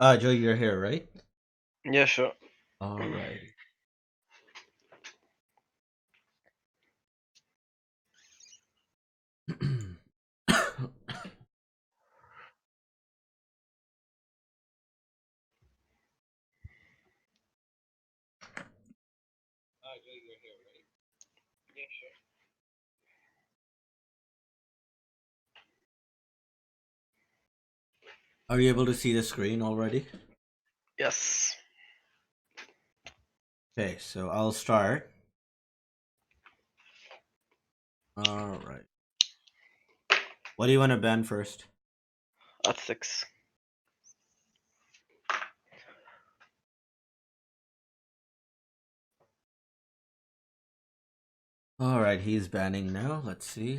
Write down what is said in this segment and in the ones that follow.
Joe, you're here, right? Yeah, sure. Alrighty. Are you able to see the screen already? Yes. Okay, so I'll start. Alright. What do you want to ban first? At 6. Alright, he's banning now. Let's see.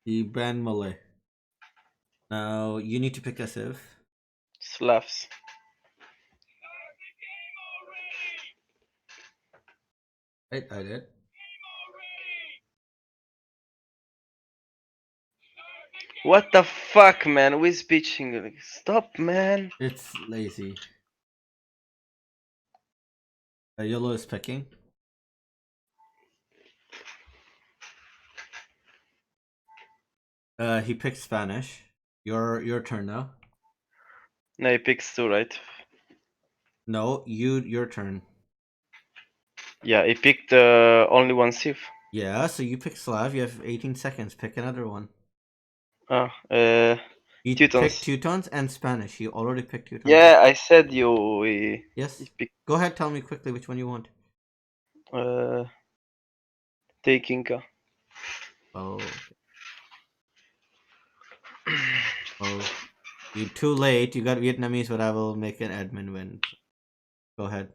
He banned Malay. Now, you need to pick a civ. Slavs. Right, I did. What the fuck, man? Who is bitching? Stop, man. It's lazy. Yolo is picking. He picked Spanish. Your turn now. No, he picks 2, right? No, your turn. Yeah, he picked only one civ. Yeah, so you pick Slav. You have 18 seconds. Pick another one. Ah, You Teutons. picked Teutons and Spanish. You already picked Teutons. Yeah, I said you. Yes. He picked. Go ahead. Tell me quickly which one you want. Take Inca. Oh. Well, you're too late. You got Vietnamese, but I will make an admin win. Go ahead.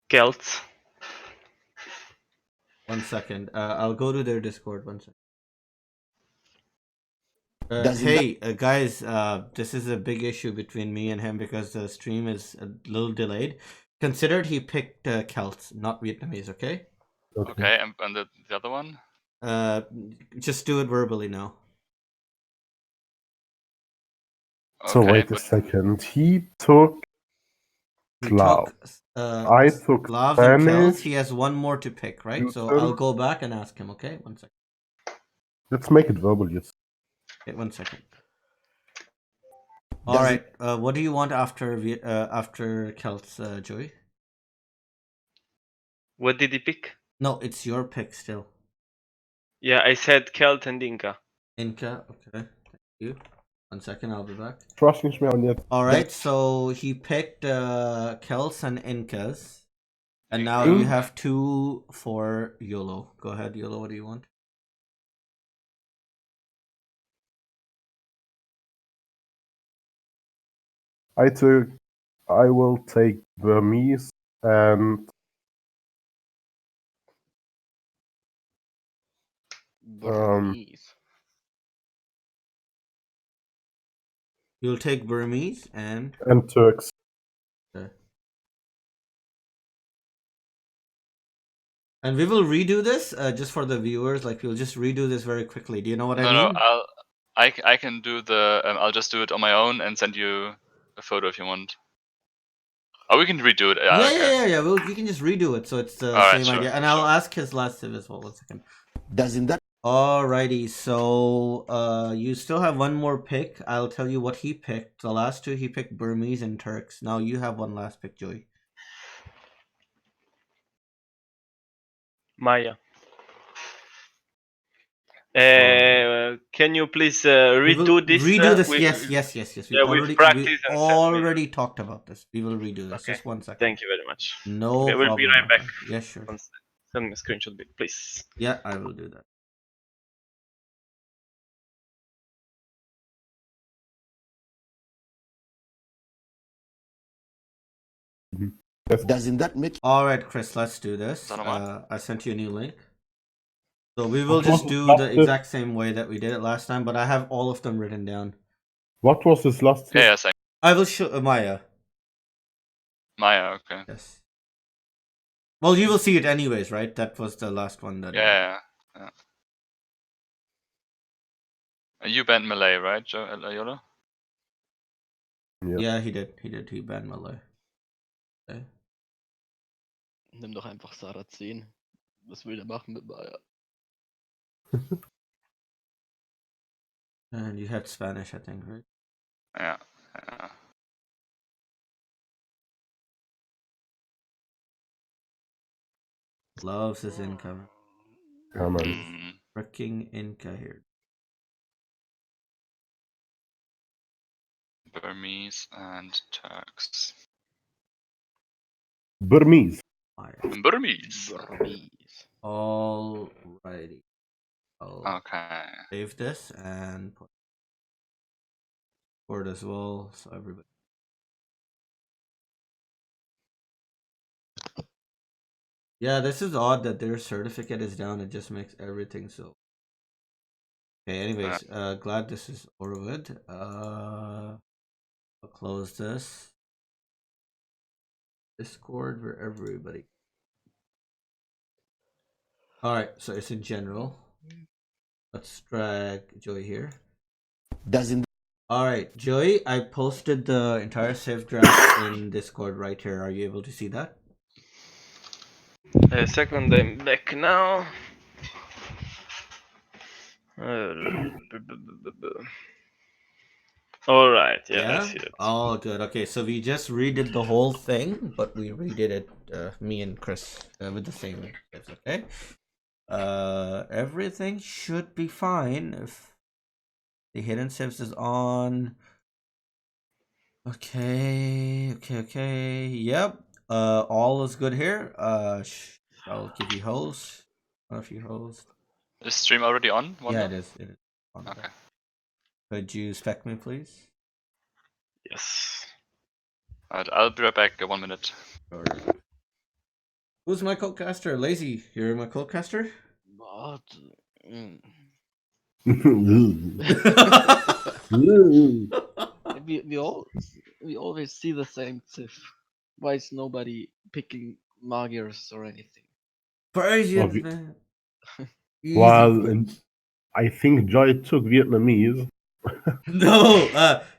Celts. 1 second. I'll go to their Discord. 1 second. Hey, guys, this is a big issue between me and him because the stream is a little delayed. Considered he picked Celts, not Vietnamese, okay? Okay, and the other one? Just do it verbally now. Okay, so wait a second. He took Slav. I took Slavs Spanish. and Celts. He has one more to pick, right? So Teuton. I'll go back and ask him, okay? 1 second. Let's make it verbal, yes. Okay, 1 second. All right. What do you want after Celts, Joey? What did he pick? No, it's your pick still. Yeah, I said Celt and Inca. Inca, okay. Thank you. 1 second, I'll be back. Sprach nicht mehr und jetzt. All right, so he picked Celts and Incas. And now you have 2 for Yolo. Go ahead, Yolo, what do you want? I will take Burmese and Burmese. You'll take Burmese and Turks. Okay. And we will redo this just for the viewers. Like we'll just redo this very quickly. Do you know what I mean? No, I can do the. I'll just do it on my own and send you a photo if you want. Or we can redo it. Yeah. We can just redo it so it's the same idea. And I'll ask his last civ as well. 1 second. Doesn't that? Alrighty, so you still have one more pick. I'll tell you what he picked. The last 2 he picked Burmese and Turks. Now you have one last pick, Joey. Maya. Can you please redo this? Redo this. Yes. We already talked about this. We will redo this. Okay. Just 1 second. Thank you very much. No okay, problem. We'll be right back. Yes, sure. Send me a screenshot, please. Yeah, I will do that. Doesn't that make? All right, Chris, let's do this. I sent you a new link. So we will just do the exact same way that we did it last time, but I have all of them written down. What was his last Yeah, civ? yeah, same. I will show Maya. Maya, okay. Yes. Well, you will see it anyways, right? That was the last one that. Yeah. And you banned Malay, right, Yolo? Yeah, he did. He banned Malay. Okay. Nimm doch einfach Sarrazin. Was will er machen mit Maya? And you had Spanish, I think, right? Yeah. Loves his income. Yeah, man. Mm. Freaking Inca here. Burmese and Turks. Burmese. Maya. Burmese. Burmese. Alrighty. I'll Okay. save this and put it as well, so everybody. Yeah, this is odd that their certificate is down. It just makes everything so. Okay, anyways, glad this is over with. I'll close this. Discord for everybody. Alright, so it's in general. Let's drag Joey here. Doesn't Alright, Joey, I posted the entire save draft in Discord right here. Are you able to see that? A second, I'm back now. Alright, yeah, I see it. Oh, good. Okay, so we just redid the whole thing, but we redid it, me and Chris, with the same tips, okay? Everything should be fine if the hidden tips is on. Okay. Yep. All is good here. I'll give you host. One of you host. Is stream already on? Yeah, Wonder? it is. It is. Okay. Could you spec me, please? Yes. Alright, I'll be right back. 1 minute. Or who's my co-caster? Lazy, you're my co-caster. What? We always see the same Civ. Why is nobody picking Magiers or anything? Persian, man. Well, I think Joy took Vietnamese. No,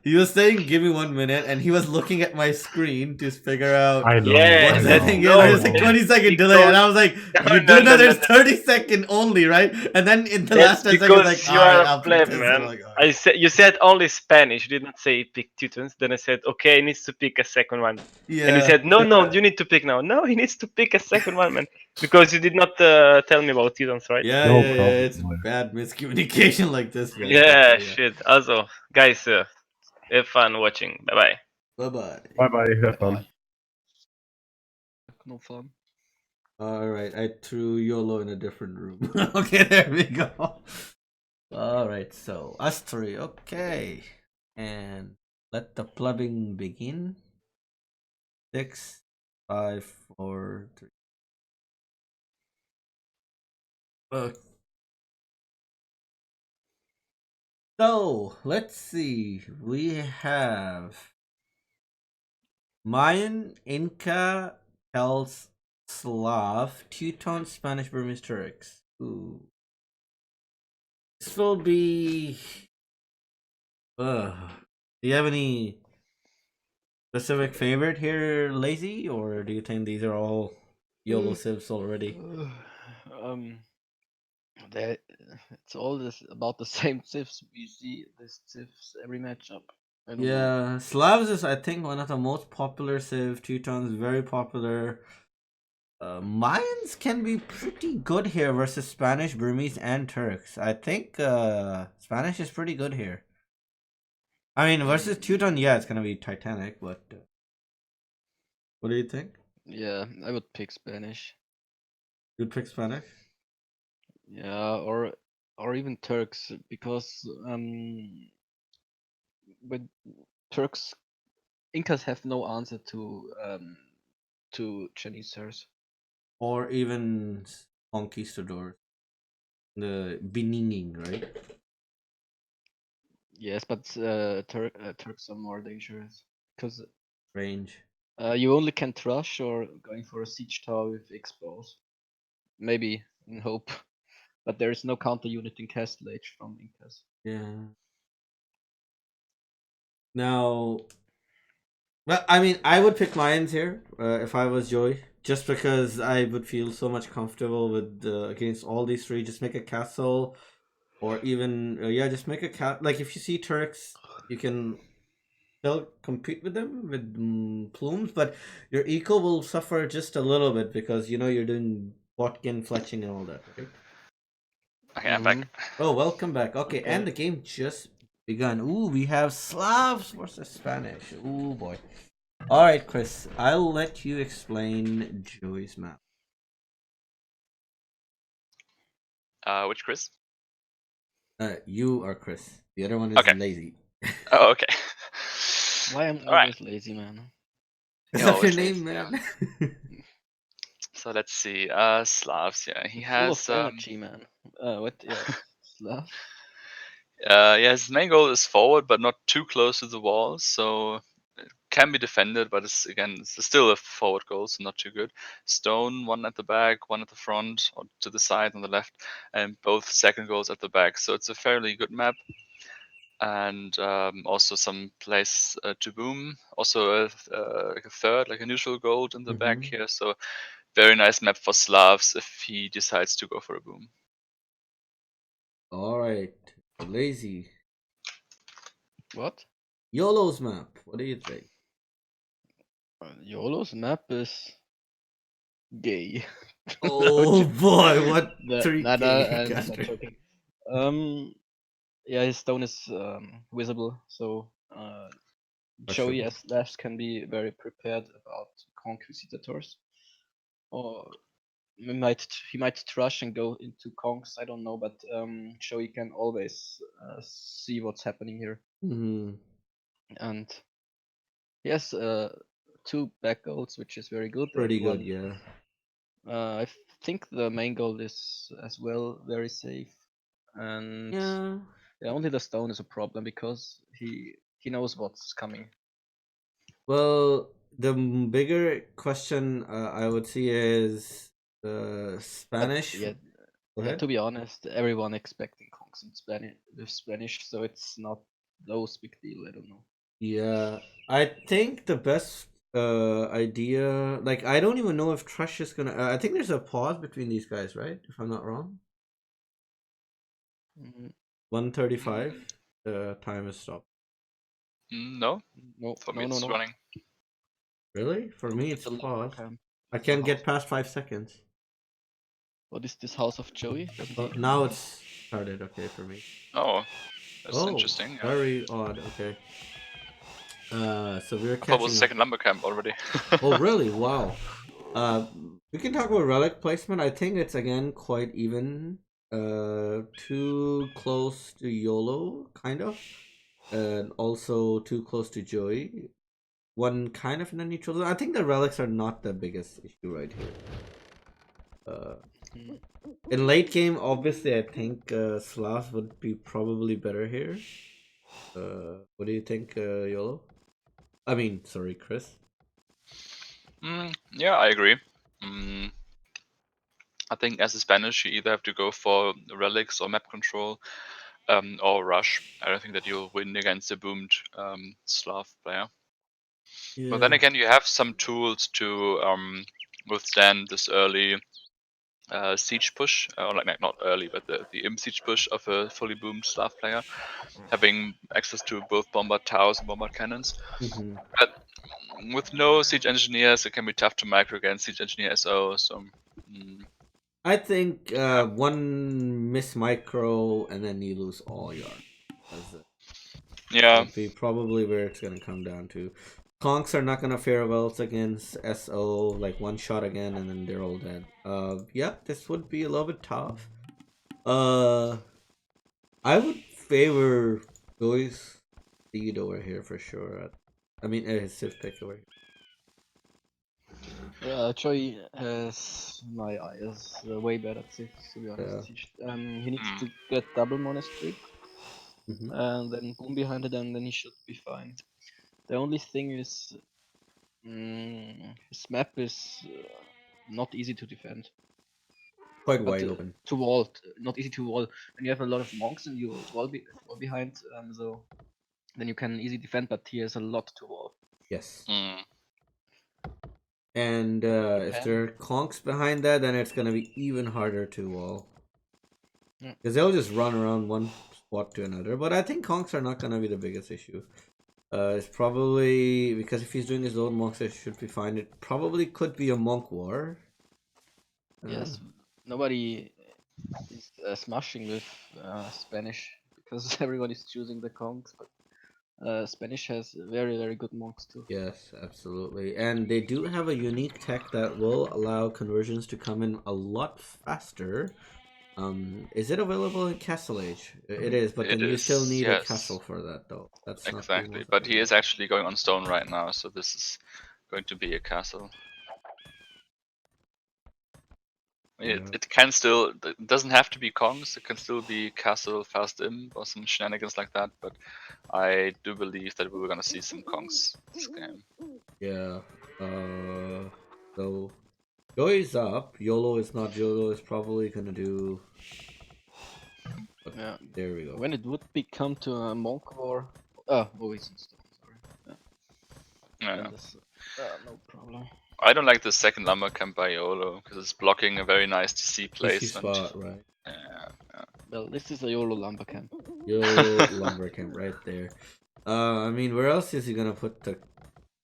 he was saying, "Give me 1 minute," and he was looking at my screen to figure out I know. Yeah, what I the know. thing is. no, It was like 20-second delay, and I was like, No, "You no, do know no, there's no. 30-second only, right?" And then in the last That's 10 seconds, because like, you "Alright, are I'll a pick pleb, this." man. I'm like, "Alright." I said you said only Spanish. You didn't say pick Teutons. Then I said, okay, he needs to pick a second one. Yeah. And he said, no, you need to pick now. No, he needs to pick a second one, man, because you did not tell me about Teutons, right? Yeah, No yeah. problem. It's bad miscommunication like this, man. Yeah, But, shit. Also, guys, have fun watching. Bye bye. Bye bye. Bye bye. Have fun. No fun. Alright, I threw Yolo in a different room. Okay, there we go. Alright, so us three. Okay. And let the plubbing begin. 6, 5, 4, 3. So let's see. We have Mayan, Inca, Celts, Slav, Teuton, Spanish, Burmese, Turks. Ooh. This will be. Do you have any specific favorite here, Lazy, or do you think these are all YOLO civs already? It's all this about the same Civs. We see this Civs every matchup. I don't know. Yeah, Slavs is I think one of the most popular civ. Teutons very popular. Mayans can be pretty good here versus Spanish, Burmese, and Turks. I think Spanish is pretty good here. I mean, versus Teuton, yeah, it's gonna be Titanic, but what do you think? Yeah, I would pick Spanish. You'd pick Spanish? Yeah, or even Turks because with Turks, Incas have no answer to Janissars. Or even Conquistadors. The Beninging, right? Yes, but Turks are more dangerous because Range. you only can Trush or going for a siege tower with expose. Maybe in hope, but there is no counter unit in Castle Age from Incas. Yeah. Now, well, I mean, I would pick Lions here if I was Joey, just because I would feel so much comfortable with against all these three. Just make a castle, or even yeah, just make a cat. Like if you see Turks, you can still compete with them with plumes, but your eco will suffer just a little bit because you know you're doing botkin fletching and all that, right? Okay, I'm back. Oh, welcome back. Okay, and Okay. the game just begun. Ooh, we have Slavs versus Spanish. Ooh boy. All right, Chris, I'll let you explain Joey's map. Which Chris? You are Chris. The other one is Okay. lazy. Oh, okay. Why am All right. always lazy, man? Is Yeah, that your always name, lazy, yeah. man? So let's see. Slavs. Yeah, he Full of has. energy, man. What? Yeah, Slav. Yeah, his main goal is forward, but not too close to the wall, so it can be defended. But it's still a forward goal, so not too good. Stone, one at the back, one at the front, or to the side on the left, and both second goals at the back. So it's a fairly good map, and also some place to boom. Also like a third, like a neutral gold in the back here. So very nice map for Slavs if he decides to go for a boom. All right, lazy. What? Yolo's map. What do you think? Yolo's map is gay. Oh boy, what Nada, 3K I'm not caster? joking. Um, yeah, his stone is visible, so Joey Crushable. as left can be very prepared about conquistadors, or he might rush and go into conks. I don't know, but Joey can always see what's happening here, Mm-hmm. and he has two back goals, which is very good, Pretty and good, one. yeah. I think the main goal is as well very safe, and Yeah. yeah, only the stone is a problem because he knows what's coming. Well, the bigger question I would see is But Spanish. yeah, Go yeah. ahead. To be honest, everyone expecting Kongs in Spanish with Spanish, so it's not those big deal. I don't know. Yeah, I think the best idea, like I don't even know if Trush is gonna. I think there's a pause between these guys, right? If I'm not wrong. Mm, 135. The time is stopped. No, no, for me no, no, it's no. running. Really? For me, Look at it's the lumber paused. camp. I It's a can't get house. past 5 seconds. What is this house of Joey? Doesn't he? Now it's started. Okay, for me. Oh, that's Oh, interesting. Yeah. very odd. Okay. So we're I thought it was catching up. second lumber camp already. Oh, really? Wow. Uh, we can talk about relic placement. I think it's again quite even. Too close to Yolo, kind of, and also too close to Joey. One kind of in a neutral zone. I think the relics are not the biggest issue right here. Mm. In late game, obviously, I think Slavs would be probably better here. What do you think, Yolo? I mean, sorry, Chris. Yeah, I agree. I think as a Spanish, you either have to go for relics or map control, or rush. I don't think that you'll win against a boomed Slav player. But then Yeah. again, you have some tools to withstand this early siege push, or like not early, but the imp siege push of a fully boomed Slav player, having access to both bombard towers and bombard cannons. Mm-hmm. But with no siege engineers, it can be tough to micro against siege engineer SO. So I think yeah. one miss micro and then you lose all your army. Yeah. Would be probably where it's gonna come down to. Conks are not gonna fare well against SO, like one shot again and then they're all dead. Yeah, this would be a little bit tough. I would favor Joey's lead over here for sure. I mean, his Civ pick over here. Yeah, Joey has my eyes way better at Civ, to be honest. Yeah. He needs to get double monastery and then boom behind it, and then he should be fine. The only thing is, his map is not easy to defend. Quite But wide open. to wall, not easy to wall. When you have a lot of monks and you wall behind, so then you can easily defend. But he has a lot to wall. Yes. Mm. And if there are conks behind that, then it's gonna be even harder to wall. Yeah. Because they'll just run around one spot to another. But I think conks are not gonna be the biggest issue. It's probably because if he's doing his own monks, it should be fine. It probably could be a monk war. Yes, nobody is smashing with Spanish because everyone is choosing the conks. But Spanish has very, very good monks too. Yes, absolutely. And they do have a unique tech that will allow conversions to come in a lot faster. Is it available in Castle Age? It is, but then you still need a castle for that, though. That's not exactly. But he is actually going on stone right now, so this is going to be a castle. It can still, it doesn't have to be Kongs, it can still be castle fast im or some shenanigans like that, but I do believe that we're gonna see some Kongs this game. Yeah. So Joey's up. Yolo is not. Yolo is probably gonna do. Yeah. There we go. When it would become to a monk war, oh, he's in stone. Sorry. Yeah. No problem. I don't like the second lumber camp by Yolo because it's blocking a very nice TC Easy placement. spot, right? Yeah. Well, this is a Yolo lumber camp. Yolo lumber camp right there. I mean, where else is he gonna put the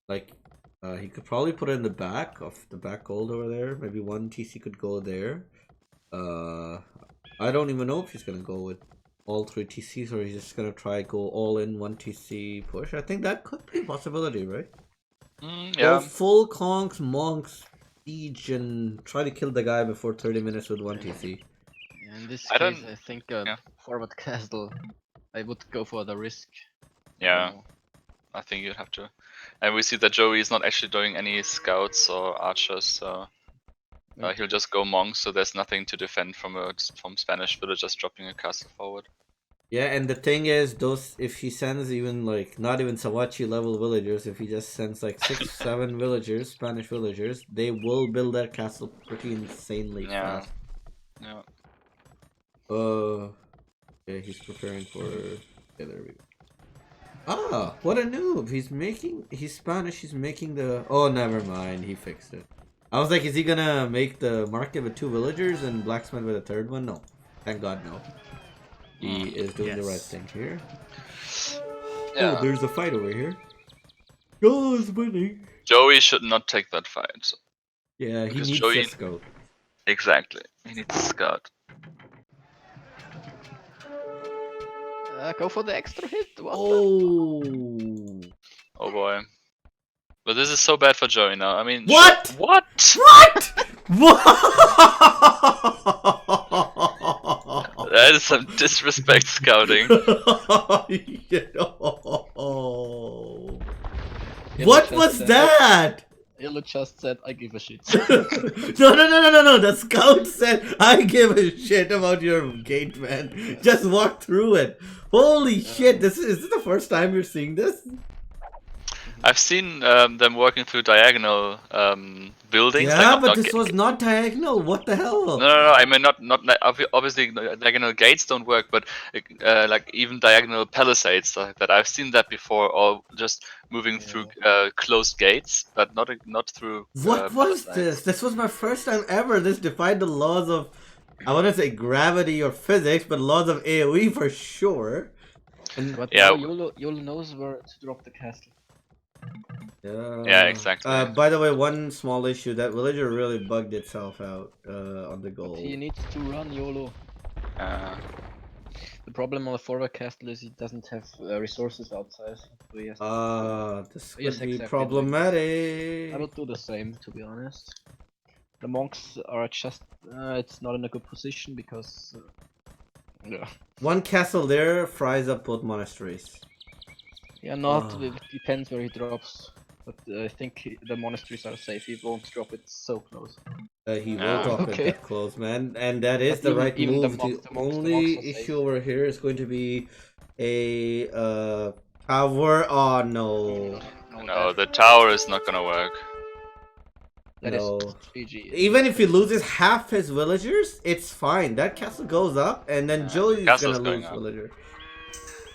like? He could probably put it in the back of the back gold over there. Maybe one TC could go there. I don't even know if he's gonna go with all 3 TCs or he's just gonna try go all in 1 TC push. I think that could be a possibility, right? Yeah. Go full conks, monks, siege, and try to kill the guy before 30 minutes with 1 TC. Yeah, in this I case, don't- I think forward castle. I would go for the risk. Yeah. I think you'd have to. And we see that Joey is not actually doing any scouts or archers, so he'll just go monks, so there's nothing to defend from Spanish villagers dropping a castle forward. Yeah, and the thing is, those if he sends even like not even Sawachi level villagers, if he just sends like 6, 7 villagers, Spanish villagers, they will build that castle pretty insanely fast. Yeah. Yeah, he's preparing for. Yeah, there we go. Ah, what a noob! He's Spanish. He's making the. Oh, never mind. He fixed it. I was like, is he gonna make the market with 2 villagers and blacksmith with a 3rd one? No, thank God, no. He is doing the right thing here. Yeah. Oh, there's a fight over here. Yolo is winning. Joey should not take that fight. Yeah, he Because needs Joey- a scout. Exactly. He needs a scout. Go for the extra hit. What Oh. Oh boy. But this is so bad for Joey now. I mean, What? What? What? What? That is some disrespect scouting. What was that? Yolo just said, I give a shit. No. The scout said, I give a shit about your gate, man. Just walk through it. Holy shit, is this the first time you're seeing this? I've seen them working through diagonal buildings. Yeah, like but this was not diagonal. What the hell? No. I mean, not obviously diagonal gates don't work, but like even diagonal palisades that I've seen that before, or just moving through closed gates, but not through. What was this? This was my first time ever. This defied the laws of, I want to say gravity or physics, but laws of AoE for sure. And But Yeah. now Yolo knows where to drop the castle. Yeah, exactly. By the way, one small issue, that villager really bugged itself out on the goal. But he needs to run Yolo. The problem on the forward castle is he doesn't have resources outside. So he has This Yes, could be exactly. problematic. I would do the same, to be honest. The monks are just, it's not in a good position because, yeah. One castle there fries up both monasteries. Yeah, not, it depends where he drops. But I think the monasteries are safe, he won't drop it so close. He will drop it that close, man. And that is But the right even the move. monks- The the monks only are safe. issue over here is going to be a tower. Oh no. No, the tower is not gonna work. That is No. GG. Even if he loses half his villagers, it's fine. That castle goes up, and then Joey's castle's gonna going lose up. villager.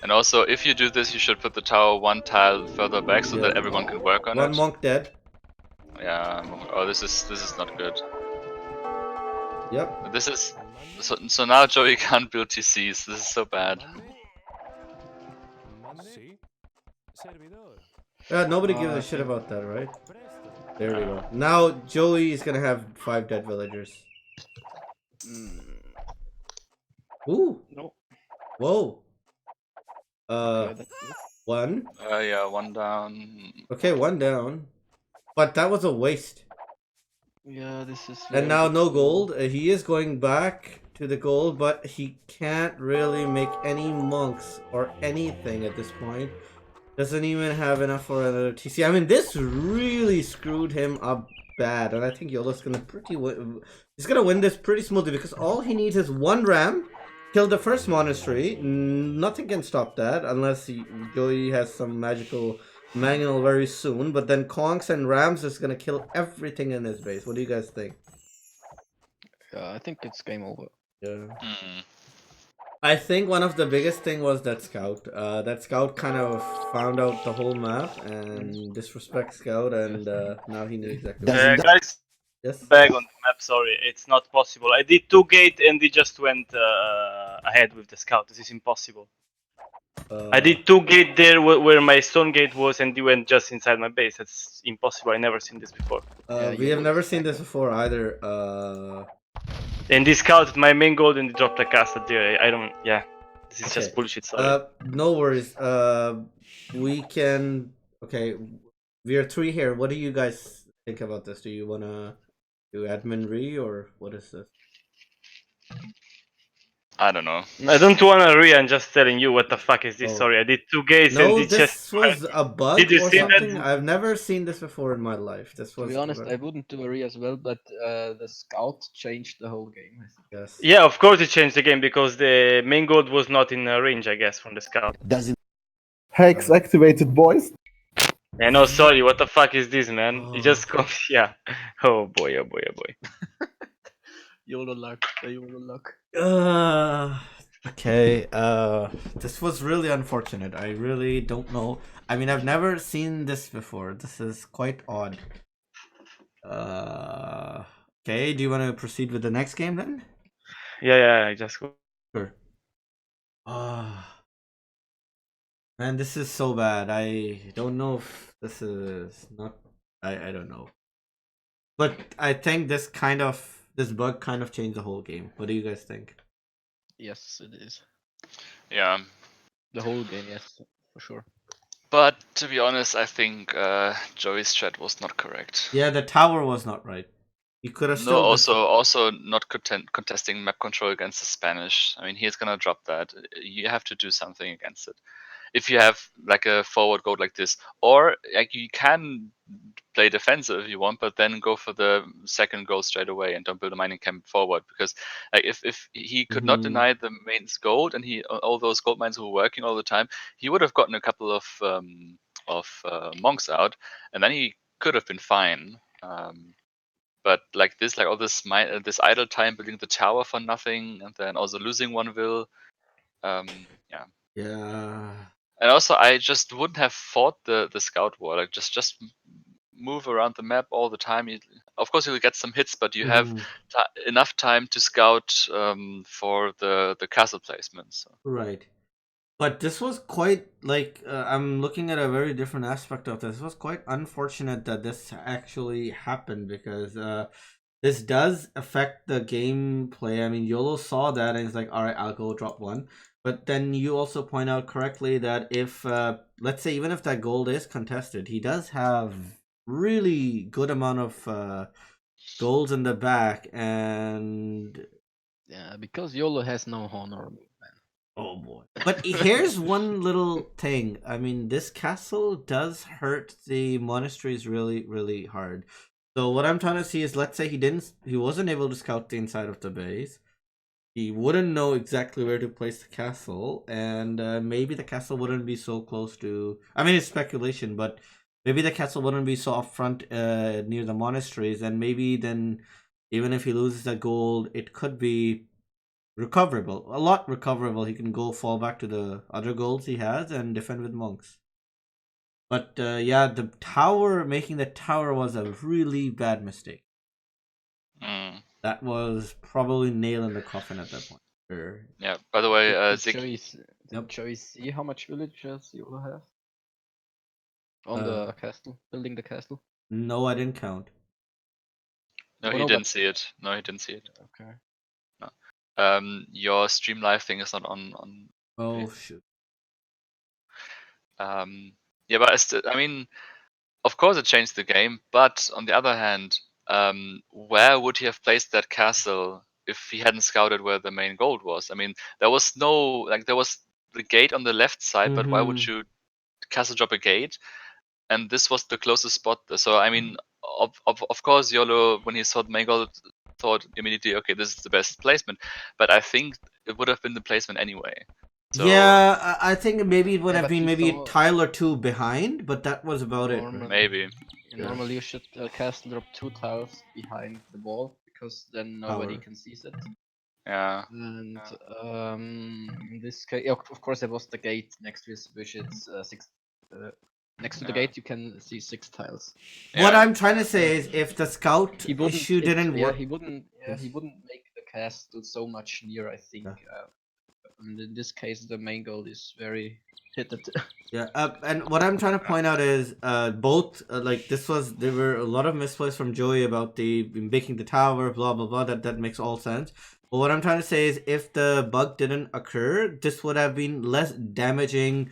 And also, if you do this, you should put the tower one tile further back so Yeah. that everyone can work on One it. monk dead. Yeah. Oh, this is not good. Yep. This is so now Joey can't build TCs. This is so bad. Nobody gives a shit about that, right? There we go. Now Joey is gonna have 5 dead villagers. Ooh. No. Whoa. Yeah, that's good. 1. Yeah, one down. Okay, 1 down. But that was a waste. Yeah, this is. And very now no good. gold. He is going back to the gold, but he can't really make any monks or anything at this point. Doesn't even have enough for another TC. I mean, this really screwed him up bad, and I think Yolo's gonna he's gonna win this pretty smoothly because all he needs is 1 ram, kill the first monastery. Nothing can stop that unless Joey has some magical manual very soon. But then Kongs and Rams is gonna kill everything in his base. What do you guys think? Yeah, I think it's game over. Yeah. Hmm. I think one of the biggest thing was that scout. That scout kind of found out the whole map and disrespect scout, and now he knew exactly. Guys, Yes. back on the map. Sorry, it's not possible. I did 2 gate and he just went ahead with the scout. This is impossible. I did 2 gate there where my stone gate was, and he went just inside my base. That's impossible. I never seen this before. We have never seen this before either. And he scouted my main gold and he dropped a castle there. I don't. Yeah, this is Okay. just bullshit. Sorry. No worries. We can. Okay, we are 3 here. What do you guys think about this? Do you wanna do admin re or what is this? I don't know. I don't wanna re. I'm just telling you what the fuck is this. Oh. Sorry, I did 2 gates and No, he this just. was a bug Did you or see something. that? I've never seen this before in my life. This To was. be honest, I wouldn't do a re as well, but the scout changed the whole game. I think. Yes. Yeah, of course it changed the game because the main gold was not in range, I guess, from the scout. Hex activated, boys. Yeah, no, sorry. What the fuck is this, man? Oh. You just come. Yeah. Oh boy. Oh boy. Oh boy. Yolo luck. The Yolo luck. Okay. This was really unfortunate. I really don't know. I mean, I've never seen this before. This is quite odd. Okay. Do you want to proceed with the next game then? Yeah. I just. Sure. Man, this is so bad. I don't know if this is not. I don't know. But I think this bug kind of changed the whole game. What do you guys think? Yes, it is. Yeah. The whole game, yes, for sure. But to be honest, I think Joey's strat was not correct. Yeah, the tower was not right. You could have still. No, also not contesting map control against the Spanish. I mean, he's gonna drop that. You have to do something against it. If you have like a forward goal like this, or like you can play defensive if you want, but then go for the second goal straight away and don't build a mining camp forward, because like if he could not deny the main's gold and all those gold mines were working all the time, he would have gotten a couple of monks out, and then he could have been fine. But like this, like all this idle time building the tower for nothing, and then also losing 1 will, yeah. Yeah. And also, I just wouldn't have fought the scout war. Like just move around the map all the time. Of course, you'll get some hits, but you have enough time to scout for the castle placement. So. Right. But this was quite like I'm looking at a very different aspect of this. It was quite unfortunate that this actually happened because this does affect the gameplay. I mean, Yolo saw that and he's like, "All right, I'll go drop 1." But then you also point out correctly that if let's say even if that gold is contested, he does have really good amount of golds in the back, and yeah, because Yolo has no honor. Oh boy. But here's one little thing. I mean, this castle does hurt the monasteries really, really hard. So what I'm trying to see is, let's say he wasn't able to scout the inside of the base. he wouldn't know exactly where to place the castle, and maybe the castle wouldn't be so close to. I mean, it's speculation, but maybe the castle wouldn't be so upfront near the monasteries, and maybe then, even if he loses the gold, it could be recoverable, a lot recoverable. He can go fall back to the other golds he has and defend with monks. But yeah, the tower, making the tower was a really bad mistake. That was probably nail in the coffin at that point. Sure. Yeah. By the way, Zig. Did Joey see how much villagers Yolo has on Uh, the castle, building the castle? No, I didn't count. No, Oh, he no, didn't but- see it. No, he didn't see it. Okay. Your stream live thing is not on. Oh shoot. Yeah, but I mean, of course it changed the game. But on the other hand, where would he have placed that castle if he hadn't scouted where the main gold was? I mean, there was there was the gate on the left side, but why would you castle drop a gate? And this was the closest spot. So I mean, of course, Yolo, when he saw the main gold, thought immediately, okay, this is the best placement. But I think it would have been the placement anyway. So, Yeah, I think maybe it would Yeah, have but been he maybe a saw- tile or two behind, but that was about it. Normal- Right? maybe. Yeah. Normally you should castle drop 2 tiles behind the wall because then nobody Tower. can see it. Yeah. And in this case, of course, there was the gate next to his which it's 6. Next to the Yeah. gate, you can see 6 tiles. What Yeah. I'm trying to say is, if the scout He wouldn't. issue didn't work, He wouldn't. Yes. He wouldn't make the castle so much near. I think. And in this case, the main goal is very hidden. yeah. And what I'm trying to point out is, both like there were a lot of misplays from Joey about the making the tower, blah blah blah. That makes all sense. But what I'm trying to say is, if the bug didn't occur, this would have been less damaging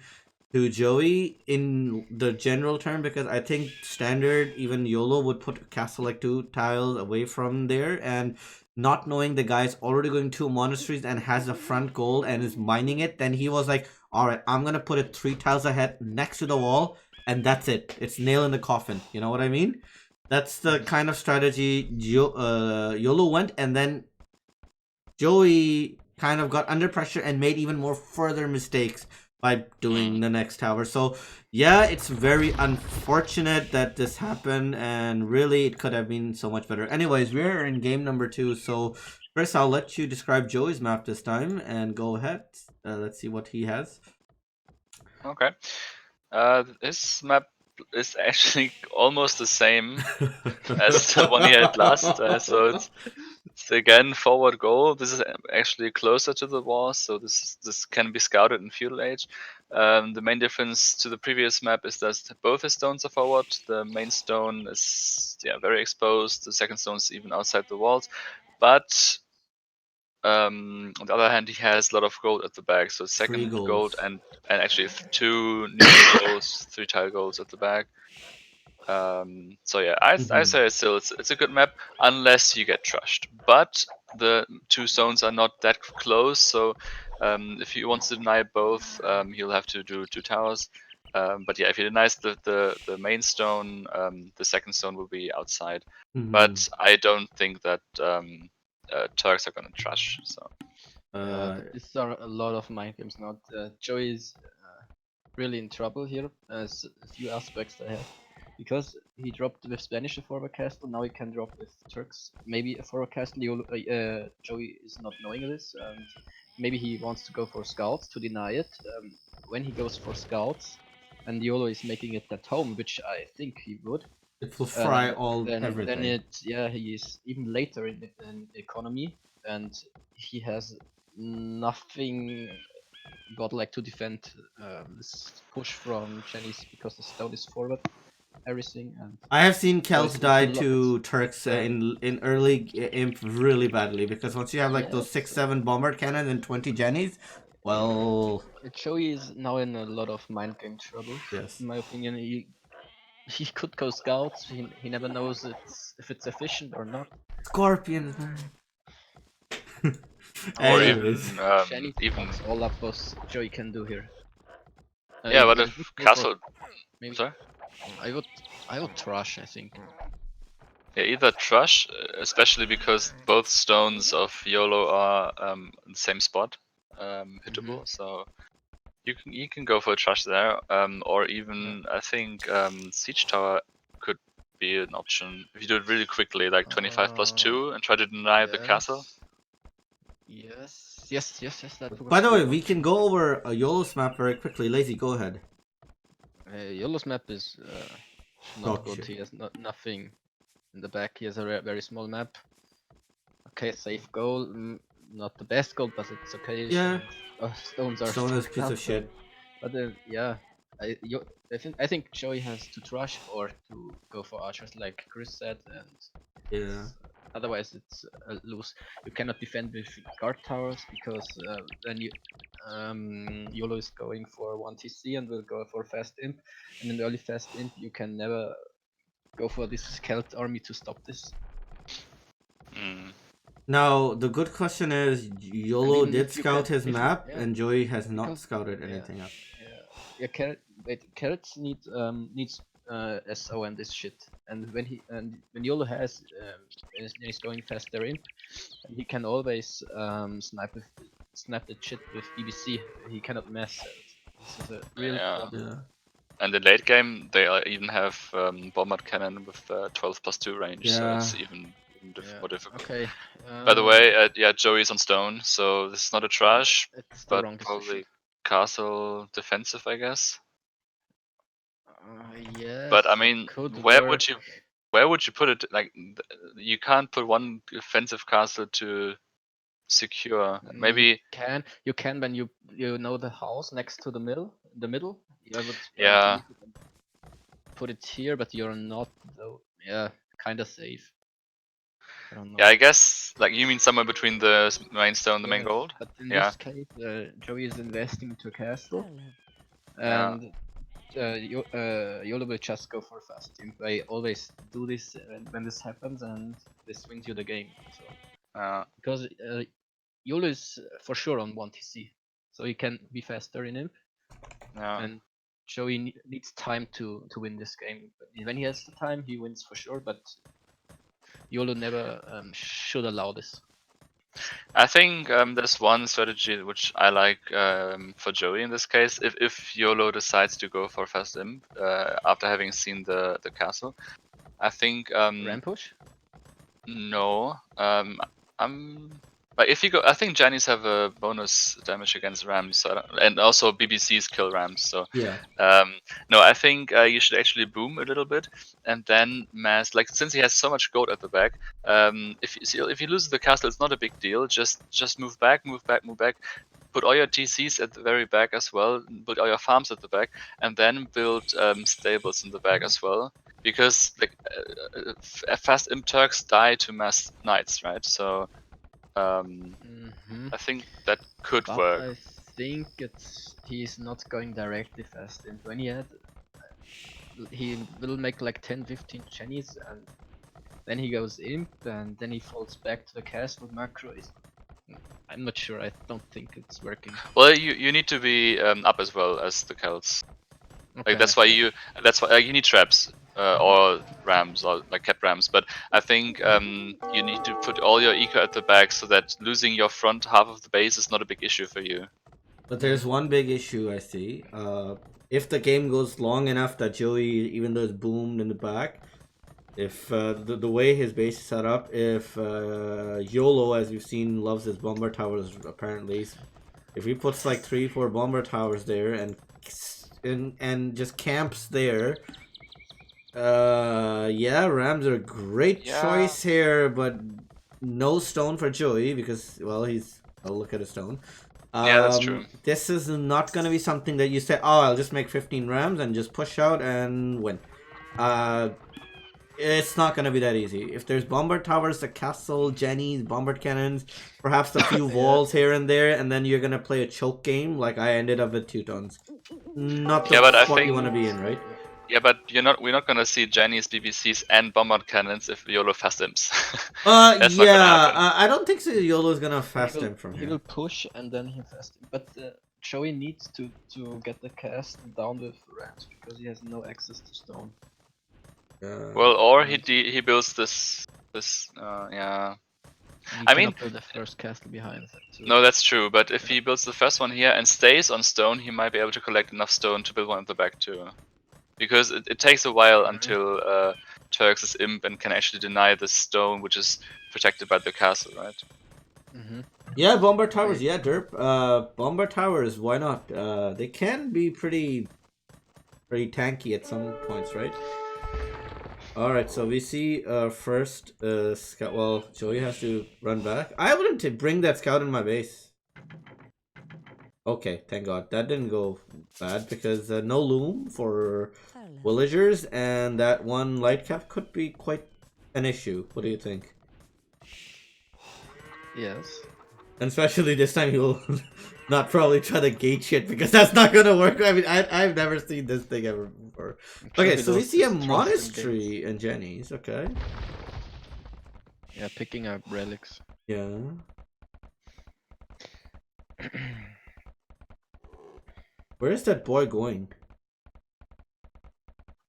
to Joey in the general term, because I think standard, even Yolo would put a castle like 2 tiles away from there, and not knowing the guy's already going 2 monasteries and has a front goal and is mining it, then he was like, alright, I'm gonna put it 3 tiles ahead next to the wall, and that's it. It's nail in the coffin. You know what I mean? That's the kind of strategy Yolo went, and then Joey kind of got under pressure and made even more further mistakes by doing the next tower. So yeah, it's very unfortunate that this happened, and really it could have been so much better. Anyways, we're in game number 2, so Chris, I'll let you describe Joey's map this time, and go ahead. Let's see what he has. Okay. This map is actually almost the same as the one he had last. So it's again forward goal. This is actually closer to the wall, so this can be scouted in feudal age. The main difference to the previous map is that both his stones are forward. The main stone is very exposed. The second stone is even outside the walls, but on the other hand, he has a lot of gold at the back. So second golds. gold and actually 2 neutral goals, 3 tile goals at the back. So yeah, I say still it's a good map unless you get trashed. But the 2 zones are not that close, so if he wants to deny both, he'll have to do 2 towers. But yeah, if he denies the main stone, the second stone will be outside. But I don't think that Turks are gonna trash. So these are a lot of mind games now. Joey is really in trouble here. There's a few aspects I have. Because he dropped with Spanish a forward castle, now he can drop with Turks. Maybe a forward castle, Joey is not knowing this, and maybe he wants to go for scouts to deny it. When he goes for scouts, and Yolo is making it at home, which I think he would. It will fry Then everything. he is even later in economy, and he has nothing godlike to defend this push from Chinese because the stone is forward. Everything, and I have seen Celts it's die a lot- to Turks in early imp really badly, because once you have like those 6-7 bombard cannon and 20 jennies, well, Joey is now in a lot of mind game trouble. yes. In my opinion, he could go scouts. He never knows if it's efficient or not. Scorpions, man. or Anyways. even all up what Joey can do here. yeah, but I if would go for- castle, maybe sorry. I would trash. I think Yeah, either Trush, especially because both stones of Yolo are in the same spot, hittable. So you can go for a Trush there, or even I think Siege Tower could be an option if you do it really quickly, like 25+2, and try to deny the castle. Yes, that By the was way, good we can option. go over a Yolo's map very quickly. Lazy, go ahead. Yolo's map is not good. Gotcha. He has nothing in the back. He has a very small map. Okay, safe goal. Not the best goal, but it's okay. Yeah. Stones are Stone is a stacked piece up. of shit. But yeah, I think Joey has to trush or to go for archers, like Chris said, and Yeah. otherwise it's a lose. You cannot defend with guard towers because then Yolo is going for 1 TC and will go for fast imp, and in early fast imp you can never go for this Celt army to stop this. Now, the good question is, Yolo even did if you scout can, his map, yeah, and Joey has not because scouted anything up. Carrots needs SO and this shit, and when Yolo has when he's going faster in, he can always snap the shit with BBC. He cannot mess. This is a real problem. Yeah. And in late game, they even have bombard cannon with 12+2 range, so Yeah. it's even more difficult. Okay. By the way, yeah, Joey's on stone, so this is not a trash, It's the but wrong probably decision. castle defensive, I guess. Yes. But I mean, where would you put it? Like, you can't put one defensive castle to secure. Maybe you can when you know the house next to the middle. I would yeah. leave it and put it here, but you're not though. Yeah, kind of safe. I don't know. Yeah, I guess like you mean somewhere between the main stone and the main Yes, gold. but in Yeah. this case, Joey is investing into a castle, Yeah. and Yolo will just go for fast imp. I always do this when this happens, and this wins you the game. So because Yolo is for sure on 1 TC, so he can be faster in imp. Yeah. And Joey needs time to win this game. When he has the time, he wins for sure. But Yolo never should allow this. I think there's one strategy which I like for Joey in this case. If Yolo decides to go for fast imp after having seen the castle, I think Ram push? no. But if you go, I think Jannies have a bonus damage against rams, so and also BBCs kill rams. So Yeah. no, I think you should actually boom a little bit and then mass. Like since he has so much gold at the back, if you lose the castle, it's not a big deal. Just move back. Put all your TCs at the very back as well. Put all your farms at the back, and then build stables in the back as well. Because like fast imp Turks die to mass knights, right? So I think that could work. I think he's not going directly fast imp. When he will make like 10-15 Jennies, and then he goes imp, and then he falls back to the castle macro. I'm not sure. I don't think it's working. Well, you need to be up as well as the Celts. Okay. Like that's why you need traps or rams or like cat rams. But I think you need to put all your eco at the back so that losing your front half of the base is not a big issue for you. But there's one big issue I see. If the game goes long enough that Joey, even though it's boomed in the back, if the way his base is set up, if Yolo, as we've seen, loves his bomber towers apparently, if he puts like 3-4 bomber towers there and just camps there, yeah, rams are a great choice here, but no stone for Joey because, well, I'll look at a stone. Yeah, that's true. This is not going to be something that you say, oh, I'll just make 15 rams and just push out and win. It's not going to be that easy. If there's bombard towers, the castle, Jennies, bombard cannons, perhaps a few walls here and there, and then you're going to play a choke game like I ended up with Teutons. Not the spot you want to be in, right? Yeah, but we're not gonna see Jennies, BBCs, and bombard cannons if Yolo fast imps. I don't think so. Yolo's gonna fast imp from here. He will push and then he fast imp. But Joey needs to get the cast down with rams because he has no access to stone. Well, or he builds this yeah. You I cannot mean, build the first castle behind that too. no, that's true. But if he builds the first one here and stays on stone, he might be able to collect enough stone to build one at the back too. Because it takes a while until Turks is imp and can actually deny the stone, which is protected by the castle, right? Yeah, bomber towers. Yeah, derp. Bomber towers. Why not? They can be pretty tanky at some points, right? All right, so we see first scout. Well, Joey has to run back. I wouldn't bring that scout in my base. Okay, thank God that didn't go bad because no loom for villagers and that one light cap could be quite an issue. What do you think? Yes. And especially this time, he will not probably try to gate shit because that's not gonna work. I mean, I've never seen this thing ever before. Okay, so we see a monastery in Jenny's. Okay. Yeah, picking up relics. Yeah. Where is that boy going?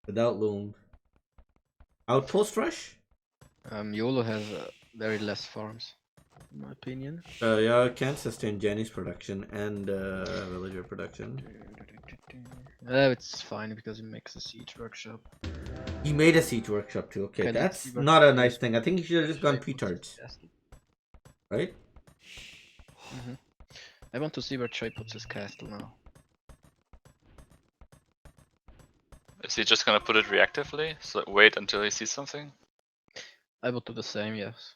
Without loom. Outpost rush? Yolo has very less farms, in my opinion. Yeah, can't sustain Jenny's production and villager production. It's fine because he makes a siege workshop. He made a siege workshop too. Okay, Okay, that's not a nice thing. I think he should have just gone petards. Right? I want to see where Choi puts his castle now. Is he just gonna put it reactively? So wait until he sees something? I would do the same, yes.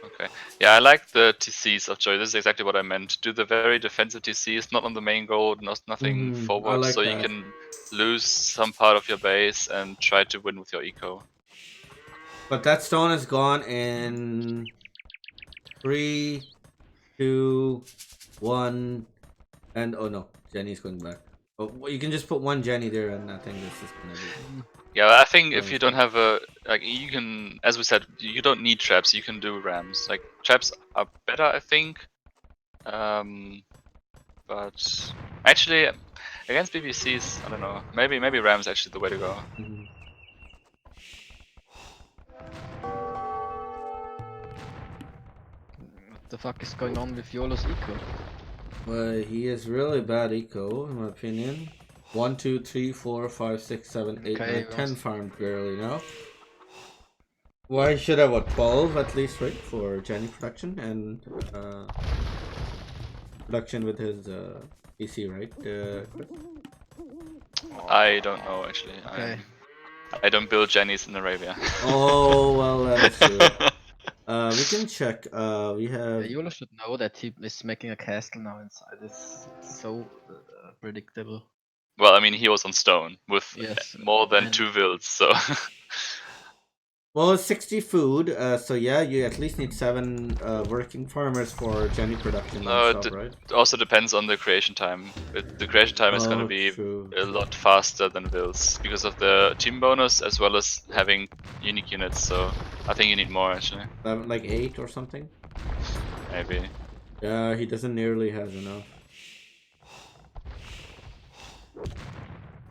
Okay. Yeah, I like the TCs of Joy. This is exactly what I meant. Do the very defensive TCs, not on the main goal, nothing forward, like so that. you can lose some part of your base and try to win with your eco. But that stone is gone in 3, 2, 1, and oh no, Jenny's going back. Oh, well, you can just put one Jenny there, and I think this is gonna be. Yeah, I think if you don't have a you can, as we said, you don't need traps. You can do rams. Like traps are better, I think. But actually, against BBCs, I don't know. Maybe rams actually the way to go. What the fuck is going on with Yolo's eco? Well, he is really bad eco, in my opinion. 1, 2, 3, 4, 5, 6, 7, 8, Okay, 9, 10 farmed barely now. Why should I what 12 at least, right, for Jenny production and production with his PC, right? I don't know actually. Okay. I don't build Jennies in Arabia. Oh well, that is true. We can check. We have. Yolo should know that he is making a castle now inside. It's so predictable. Well, I mean, he was on stone with more than and 2 builds, so. Well, it's 60 food, so yeah, you at least need 7 working farmers for Jenny production. No, Non-stop, right? it also depends on the creation time. The creation time is going to be a lot faster than builds because of the team bonus as well as having unique units. So I think you need more actually. Like 8 or something. Maybe. Yeah, he doesn't nearly has enough.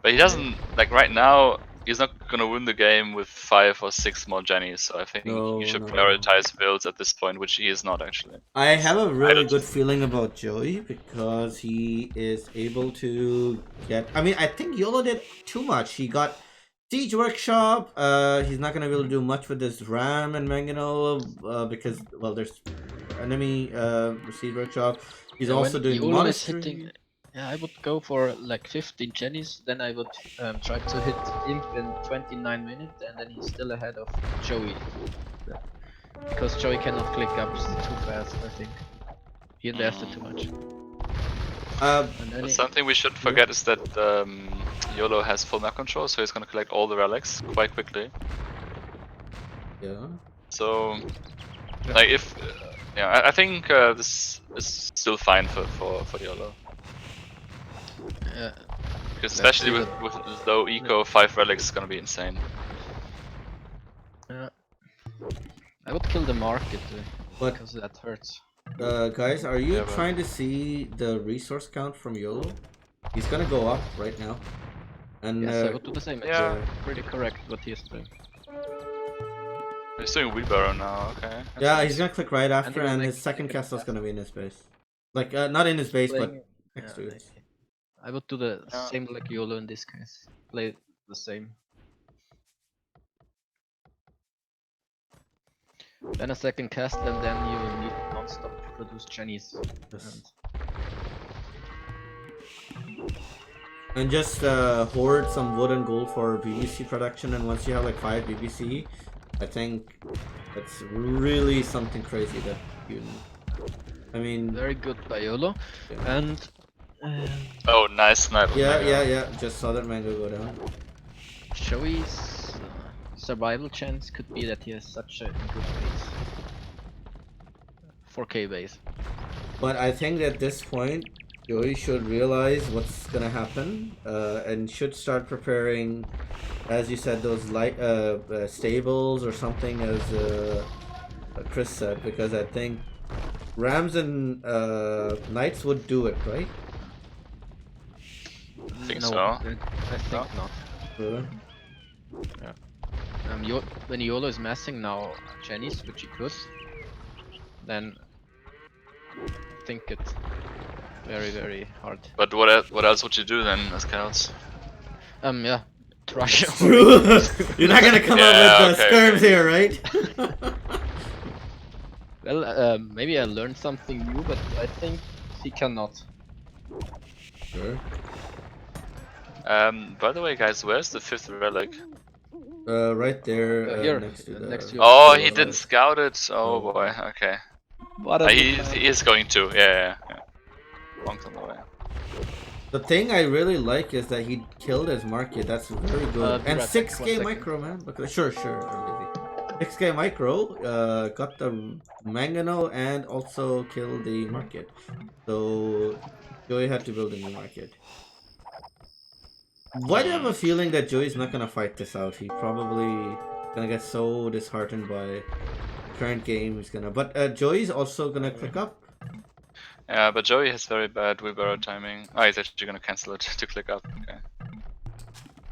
But he doesn't like right now. He's not gonna win the game with 5 or 6 more Jennies, so I think you should prioritize builds at this point, which he is not actually. I have a really good feeling about Joey because he is able to get. I mean, I think Yolo did too much. He got Siege Workshop. He's not gonna be able to do much with this Ram and Mangonel because well, there's enemy Siege Workshop. He's also doing Monastery. Yeah, I would go for like 15 Jennies, then I would try to hit Imp in 29 minutes, and then he's still ahead of Joey. Because Joey cannot click up too fast, I think. He invested too much. Something we should forget is that Yolo has full map control, so he's gonna collect all the relics quite quickly. Yeah. So, like if, yeah, I think this is still fine for Yolo. Yeah. Because especially with low eco, 5 relics is gonna be insane. Yeah. I would kill the market because that hurts. Guys, are you trying to see the resource count from Yolo? He's gonna go up right now. And Yes, I would do the same. Yeah. It's pretty correct what he is doing. He's doing wheelbarrow now. Okay. that's yeah, nice. he's gonna click right after, he'll and make his second second castle's castle. gonna be in his base. Like, not in his base, but Playing- next to it. I would do the Yeah. same like Yolo in this case. Play the same. Then a second cast, and then you need non-stop to produce Chinese. Yes. And And just hoard some wood and gold for BBC production, and once you have like 5 BBC, I think that's really something crazy that you. I mean, very good by Yolo. Yeah. And Oh, nice sniper. yeah. Just saw that mango go down. Joey's survival chance could be that he has such a good base. 4K base. But I think at this point, Joey should realize what's gonna happen, and should start preparing, as you said, those light stables or something, as Chris said, because I think Rams and Knights would do it, right? I think No, so. I think No? not. Really? When Yolo is massing now Chinese, which he could, then I think it's very hard. But what else would you do then, as scouts? Yeah, Trash. You're not gonna come Yeah, up with okay, skirms okay. here, right? Well, maybe I learned something new, but I think he cannot. Sure. By the way, guys, where's the 5th relic? Right there, Here, next to the. next to your- Oh, to he the didn't right. scout it. Oh Oh. boy. Okay. What a He good man. is going to. Yeah. Long time away. The thing I really like is that he killed his market. That's very good. be And right back, 6K 1 second. micro, man. Look at sure. I'm busy. 6K micro. Got the Mangano and also killed the market. So Joey had to build a new market. Why do you have a feeling that Joey's not gonna fight this out? He probably gonna get so disheartened by the current game. He's gonna. But Joey's also gonna click up. Yeah, but Joey has very bad wheelbarrow timing. Oh, he's actually gonna cancel it to click up. Okay.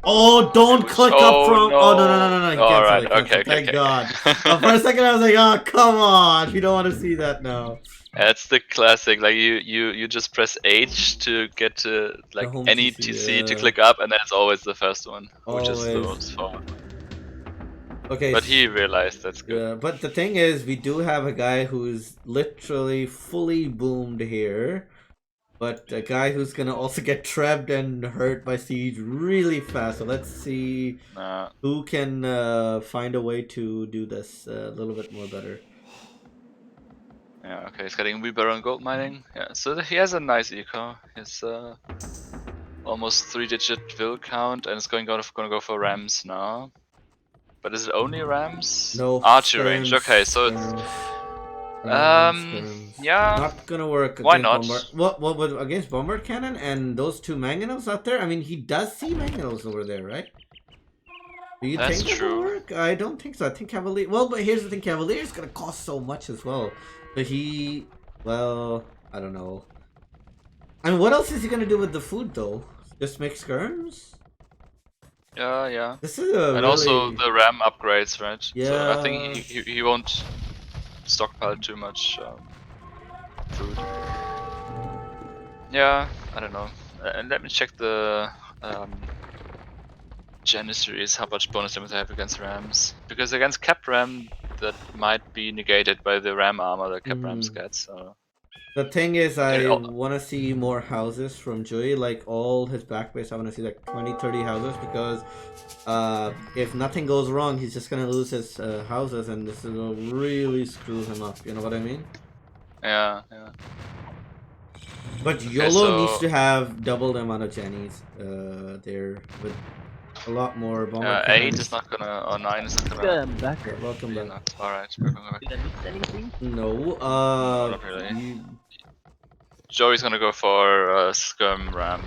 Oh, don't Which- click oh, up from. no. Oh no! He canceled Alright, it, canceled. okay, Thank okay. God. For a second, I was like, oh come on! We don't want to see that now. That's the classic. Like you just press H to get to like home any TC, TC to yeah. click up, and then it's always the first one, which is the Always. most far. Okay. But he realized that's good. Yeah, but the thing is, we do have a guy who's literally fully boomed here, but a guy who's gonna also get trapped and hurt by siege really fast. So let's see who can find a way to do this a little bit more better. Yeah, okay, he's getting wheelbarrow and gold mining. Yeah, so he has a nice eco. He's almost 3-digit will count, and it's gonna go for rams now. But is it only rams? No Archer range. skirms, Okay, so it's skirms. yeah. Not gonna work. Why against not? Bombard. What with against bombard cannon and those 2 mangonels out there? I mean, he does see mangonels over there, right? Do you That's think that will true. work? I don't think so. I think Cavalier. Well, but here's the thing: Cavalier is gonna cost so much as well. But well, I don't know. I mean, what else is he gonna do with the food though? Just make skirms? Yeah. This is a And really... also the RAM upgrades, right? So Yeah. I think he won't stockpile too much food. Yeah, I don't know. And let me check the Janissaries, how much bonus damage I have against rams. Because against cap ram, that might be negated by the ram armor that cap rams get. So The thing is, I Yeah, want to see more houses from Joey, like all his back base. I want to see like 20-30 houses, because if nothing goes wrong, he's just gonna lose his houses, and this will really screw him up. You know what I mean? yeah. But Okay, Yolo so- needs to have double the amount of Jennies there, with a lot more bomber 8 cannons. is not gonna, or 9 is not gonna. Yeah, I'm back. Welcome be back. enough. Alright, we're going back. Did I miss anything? No, not really. you- Joey's gonna go for skirm ram.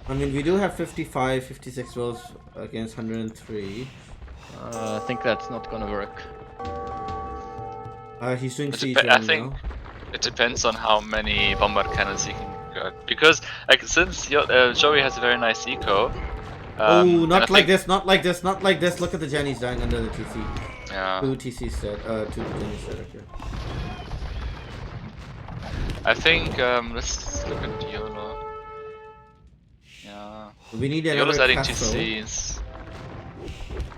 I mean, we do have 55, 56 rolls against 103. I think that's not gonna work. He's doing It siege depe- I right think- now. It depends on how many bombard cannons he can get. Because like since Joey has a very nice eco. Oh, not like think, this, not like this, not like this. Look at the Jennies dying under the TC. Yeah. 2 TC set, 2 Jennies set, okay. I think let's look at Yolo. Yeah. We need another Yolo's adding castle. TCs.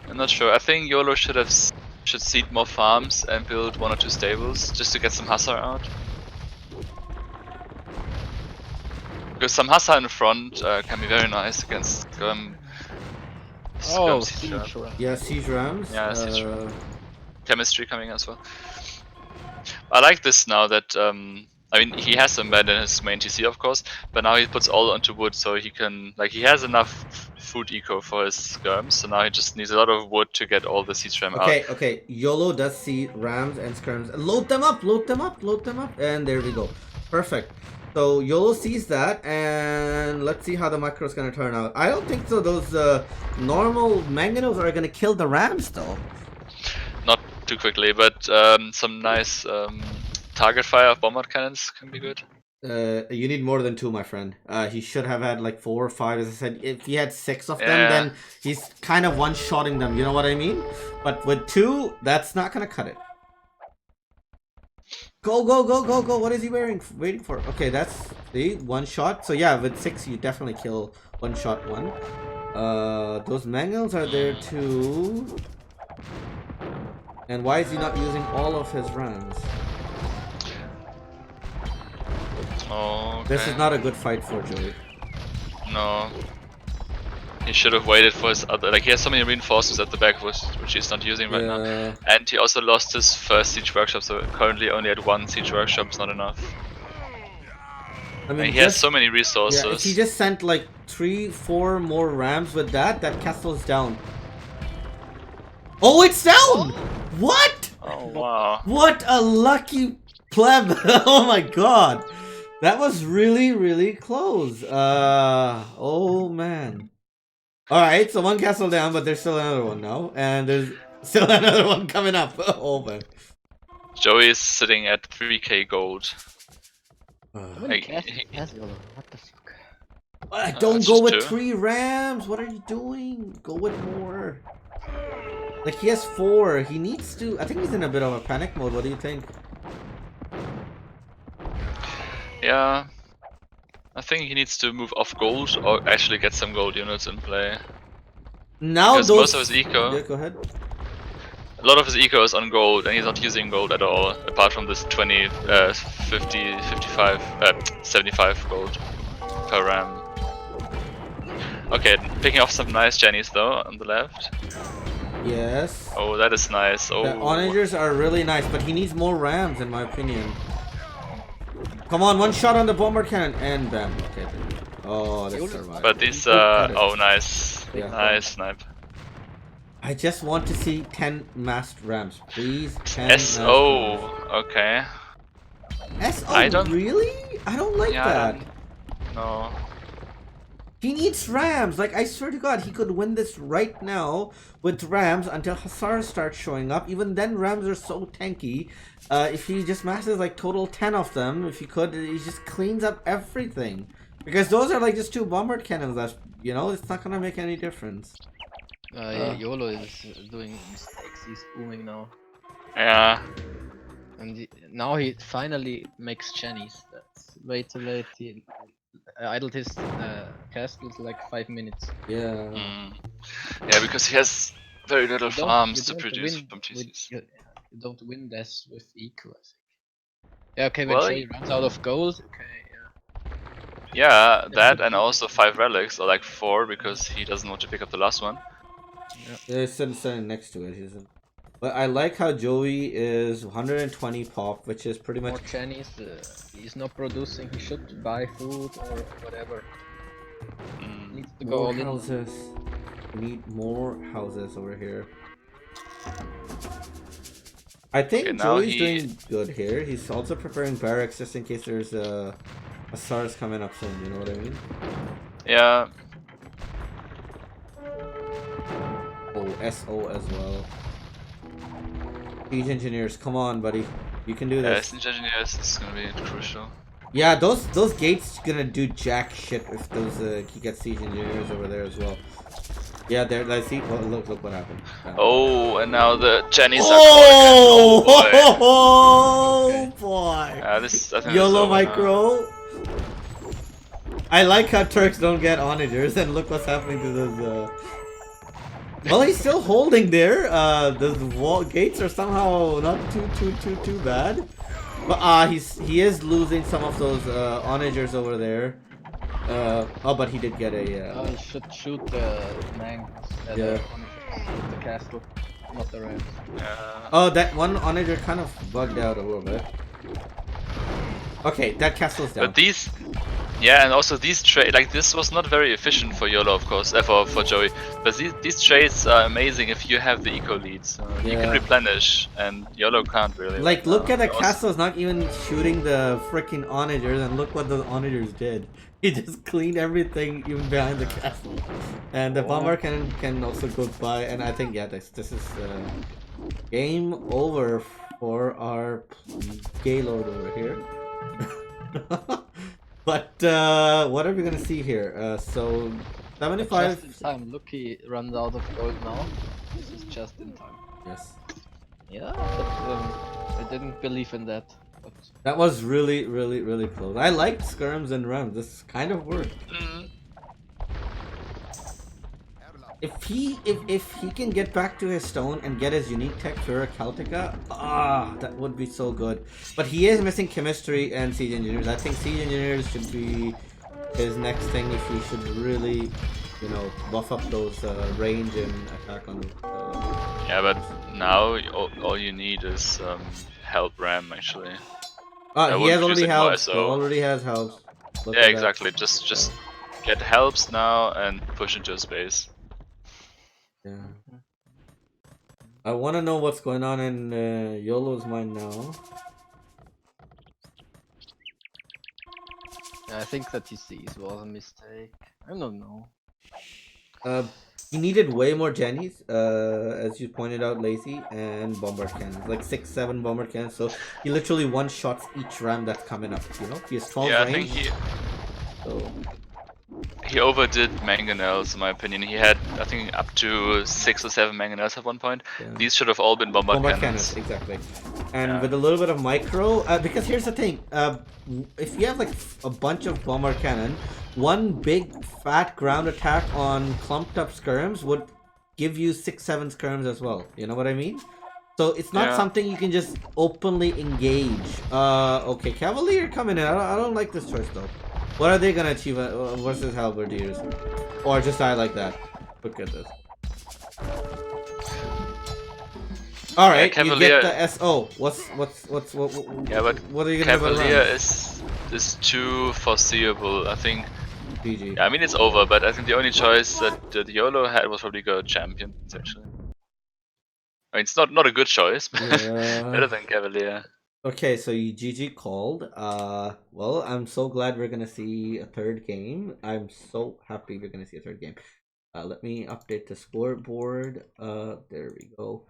I'm not sure. I think Yolo should seed more farms and build 1 or 2 stables just to get some Hussar out. Because some Hussar in the front can be very nice against Oh, siege siege ram. ram. Yeah, siege rams. Yeah, siege ram. Chemistry coming as well. I like this now that I mean he has some bad in his main TC of course, but now he puts all onto wood so he can he has enough food eco for his skirms, so now he just needs a lot of wood to get all the siege ram out. Okay, Yolo does see rams and skirms. Load them up, load them up, load them up, and there we go. Perfect. So Yolo sees that, and let's see how the micro is gonna turn out. I don't think so. Those normal manganos are gonna kill the rams though. Not too quickly, but some nice target fire of bombard cannons can be good. You need more than 2, my friend. He should have had like 4 or 5, as I said. If he had 6 of them, then he's kind of one-shotting them. You know what I mean? But with 2, that's not gonna cut it. Go, go, go, go, go. What is he waiting for? Okay, that's the 1 shot. So yeah, with 6, you definitely kill 1 shot 1. Those mangles are there too. And why is he not using all of his rams? Okay. This is not a good fight for Joey. No. He should have waited for his other. He has so many reinforcements at the back, which he's not using right now. And he also lost his first siege workshop, so currently only at 1 siege workshop is not enough. I mean, he has so many resources. Yeah, if he just sent like 3, 4 more rams with that castle's down. Oh, it's down! What? Oh wow! What a lucky pleb! Oh my god, that was really close. Oh man. All right, so 1 castle down, but there's still another one now, and there's still another one coming up. Oh man. Joey is sitting at 3k gold. What the fuck? Don't go with 3 rams. What are you doing? Go with more. Like he has 4. He needs to. I think he's in a bit of a panic mode. What do you think? Yeah. I think he needs to move off gold or actually get some gold units in play. Now because most of his eco. Yeah, go ahead. A lot of his eco is on gold, and he's not using gold at all, apart from this 20, 50, 55, 75 gold per ram. Okay, picking off some nice Jennies though on the left. Yes. Oh, that is nice. Oh. The onagers are really nice, but he needs more rams, in my opinion. Come on, 1 shot on the bombard cannon, and bam. Okay. Oh, that's survived. But these, oh, nice. Yeah. Nice snipe. I just want to see 10 masked rams, please. 10 SO, okay. SO, really? I don't like that. No. He needs rams. Like, I swear to God, he could win this right now with rams until Hussars start showing up. Even then, rams are so tanky. If he just masses like total 10 of them, if he could, he just cleans up everything. Because those are like just 2 bombard cannons left. You know, it's not gonna make any difference. Yolo is doing mistakes. He's booming now. Yeah. And now he finally makes Jennies. That's way too late. He idled his castles like 5 minutes. Yeah. Yeah, because he has very little farms to produce from TCs. You don't win this with eco, I think. Yeah, okay, when Joey runs out of gold, okay, yeah. Yeah, that and also 5 relics, or like 4, because he doesn't want to pick up the last one. Yeah, he's standing next to it. But I like how Joey is 120 pop, which is pretty much... More Chinese, he's not producing, he should buy food or whatever. Needs to go more all in. houses. We need more houses over here. I think Joey's doing good here. He's also preparing barracks just in case there's a SARS coming up soon, you know what I mean? Yeah. Oh, SO as well. Siege engineers, come on, buddy. You can do Yeah, this. Siege Engineers is gonna be crucial. Yeah, those gates gonna do jack shit if those he gets siege engineers over there as well. Yeah, there. I see. Oh, look what happened. Oh, and now the Jennies are caught again. Oh boy. Oh boy! This I think this is YOLO over now. micro. I like how Turks don't get onagers, and look what's happening to those. Well, he's still holding there. The wall gates are somehow not too bad. But he is losing some of those onagers over there. Oh, but he did get a. I should shoot the mangoes. Yeah. The castle, not the rams. Oh, that one onager kind of bugged out a little bit. Okay, that castle's down. But these, yeah, and also these trades, like this was not very efficient for YOLO, of course, for Joey. But these trades are amazing if you have the eco leads. You can replenish, and YOLO can't really. Like, right look now. at the castle's not even shooting the freaking onagers, and look what the onagers did. He just cleaned everything even behind the castle. And the bomber can also go by, and I think, yeah, this is game over for our Gaylord over here. But what are we gonna see here? So 75. Just in time. Look, he runs out of gold now. This is just in time. Yes. Yeah, but I didn't believe in that. But That was really close. I liked skirms and rams. This kind of worked. If he can get back to his stone and get his unique tech Fura Celtica, that would be so good. But he is missing chemistry and siege engineers. I think siege engineers should be his next thing if he should really, you know, buff up those range and attack on. Yeah, but now all you need is help ram actually. He has already helps. So. He already has helps. Look Yeah, at exactly. that. Just get helps now and push into space. Yeah. I want to know what's going on in YOLO's mind now. I think that he sees was a mistake. I don't know. He needed way more Jennies, as you pointed out, Lacey, and bomber cannons, like 6-7 bomber cannons. So he literally one shots each ram that's coming up. You know, he has 12 Yeah, range. I think So he overdid mangonels in my opinion. He had I think up to 6 or 7 mangonels at one point. yeah. These should have all been bomber cannons. Exactly. And with a little bit of micro, because here's the thing: if you have like a bunch of bomber cannon, one big fat ground attack on clumped up skirms would give you 6-7 skirms as well. You know what I mean? So it's not something you can just openly engage. Okay, Cavalier coming in. I don't like this choice though. What are they gonna achieve versus Halberdiers? Or just die like that? Look at this. All right, you get the SO. What yeah, but what are you gonna do about Cavalier rounds? is too foreseeable. I think. GG. I mean, it's over, but I think the only choice that YOLO had was probably go champions actually. I mean, it's not a good choice, but better than Cavalier. Okay, so you GG called. Well, I'm so glad we're gonna see a third game. I'm so happy we're gonna see a third game. Let me update the scoreboard. There we go.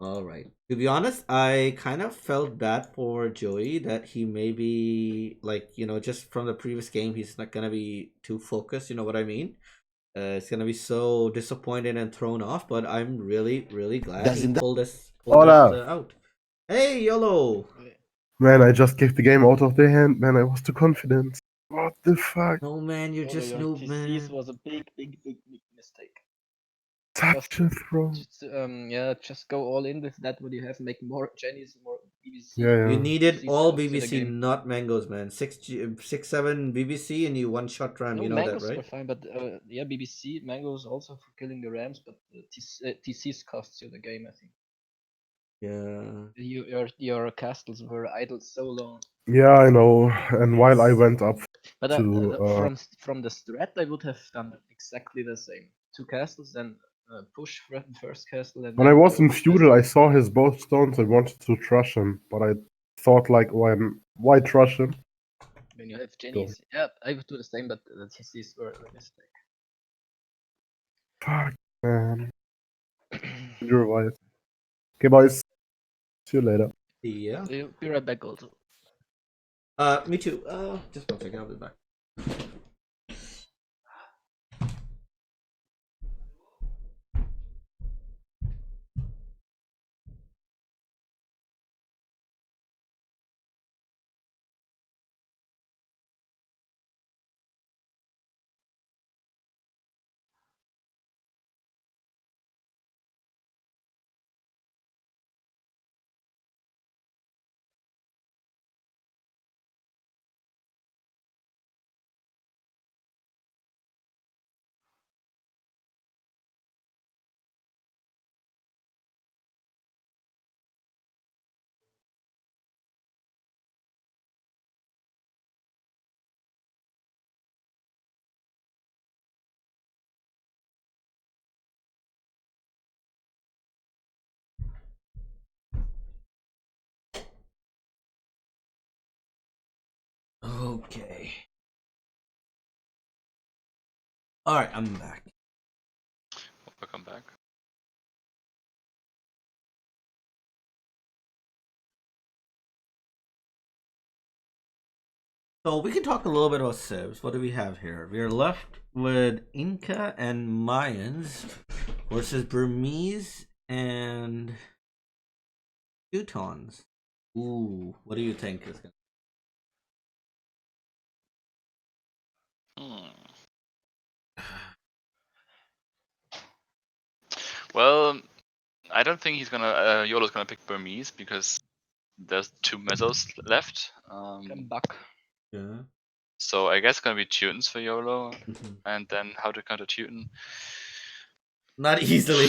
All right. To be honest, I kind of felt bad for Joey that he maybe, like, you know, just from the previous game, he's not gonna be too focused. You know what I mean? It's gonna be so disappointed and thrown off. But I'm really glad he pulled this out. Hey, YOLO! Man, I just kicked the game out of their hand, man. I was too confident. What the fuck? No, man, you're just noob, man. This was a big mistake. Such a throw. Just go all in with that. What you have, make more Jennies, more BBC. Yeah. You needed all BBC, not mangoes, man. 6-7 BBC, and you one shot ram. No, you know mangoes that, right? are fine, but yeah, BBC mangoes also for killing the rams, but TCs costs you the game, I think. Yeah. Your castles were idle so long. Yeah, I know. And while I went up But to from the strat, I would have done exactly the same. 2 castles, then push first castle. And when I was in feudal, I saw his both stones. I wanted to trush him, but I thought like, why trush him? When you have Jennies, yeah, I would do the same, but the TCs were a mistake. Fuck, man. You're right. Okay, boys. See you later. Yeah. Be right back also. Me too. Just 1 second, I'll be back. Okay. Alright, I'm back. Welcome back. So we can talk a little bit about Civs. What do we have here? We are left with Inca and Mayans versus Burmese and Teutons. Ooh, what do you think is gonna? Well, I don't think he's gonna. Yolo's gonna pick Burmese because there's 2 mesos left. Come back. Yeah. So I guess it's gonna be Teutons for Yolo, Mhm. and then how to counter Teuton. Not easily.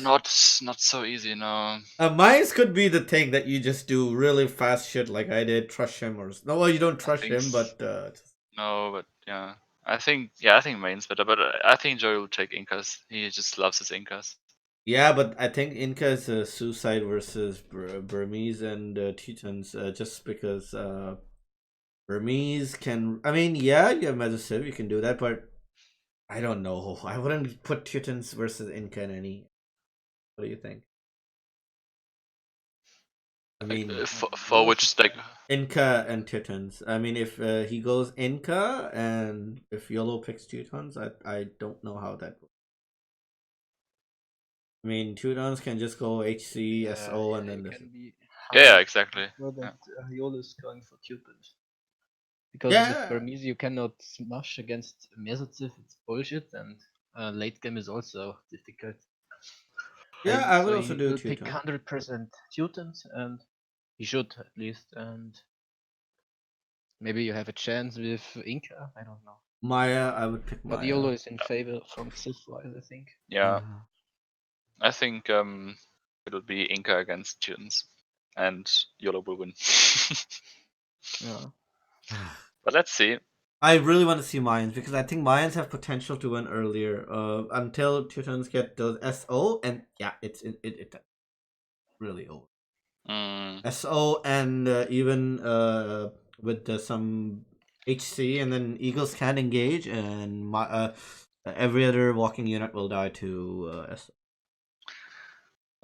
Not so easy, no. Mayans could be the thing that you just do really fast shit like I did, trush him or no, well you don't I trush think him, but no, but yeah. I think Maine's better, but I think Joey will take Incas. He just loves his Incas. yeah, but I think Inca is a suicide versus Burmese and Teutons, just because Burmese can. I mean, yeah, you have Medicine, you can do that, but I don't know. I wouldn't put Teutons versus Inca in any. What do you think? I mean, For which like Inca and Teutons. I mean, if he goes Inca and if Yolo picks Teutons, I don't know how that works. I mean, Teutons can just go HC, SO, and then you this. can be yeah, exactly. sure that Yeah. Yolo is going for Cupid. Because with Yeah, Burmese you cannot smash against Mesociv, it's bullshit, and late game is also difficult. yeah, And I would so also he do will pick Teuton. 100% Teutons, and he should at least, and maybe you have a chance with Inca, I don't know. Maya, I would pick But Maya. Yolo is in favor from Civ-wise, I think. Yeah. I think it'll be Inca against Teutons, and Yolo will win. Yeah. But let's see. I really want to see Mayans because I think Mayans have potential to win earlier. Until Teutons get those SO, and yeah, it's really over. SO and even with some HC, and then Eagles can engage, and every other walking unit will die to SO.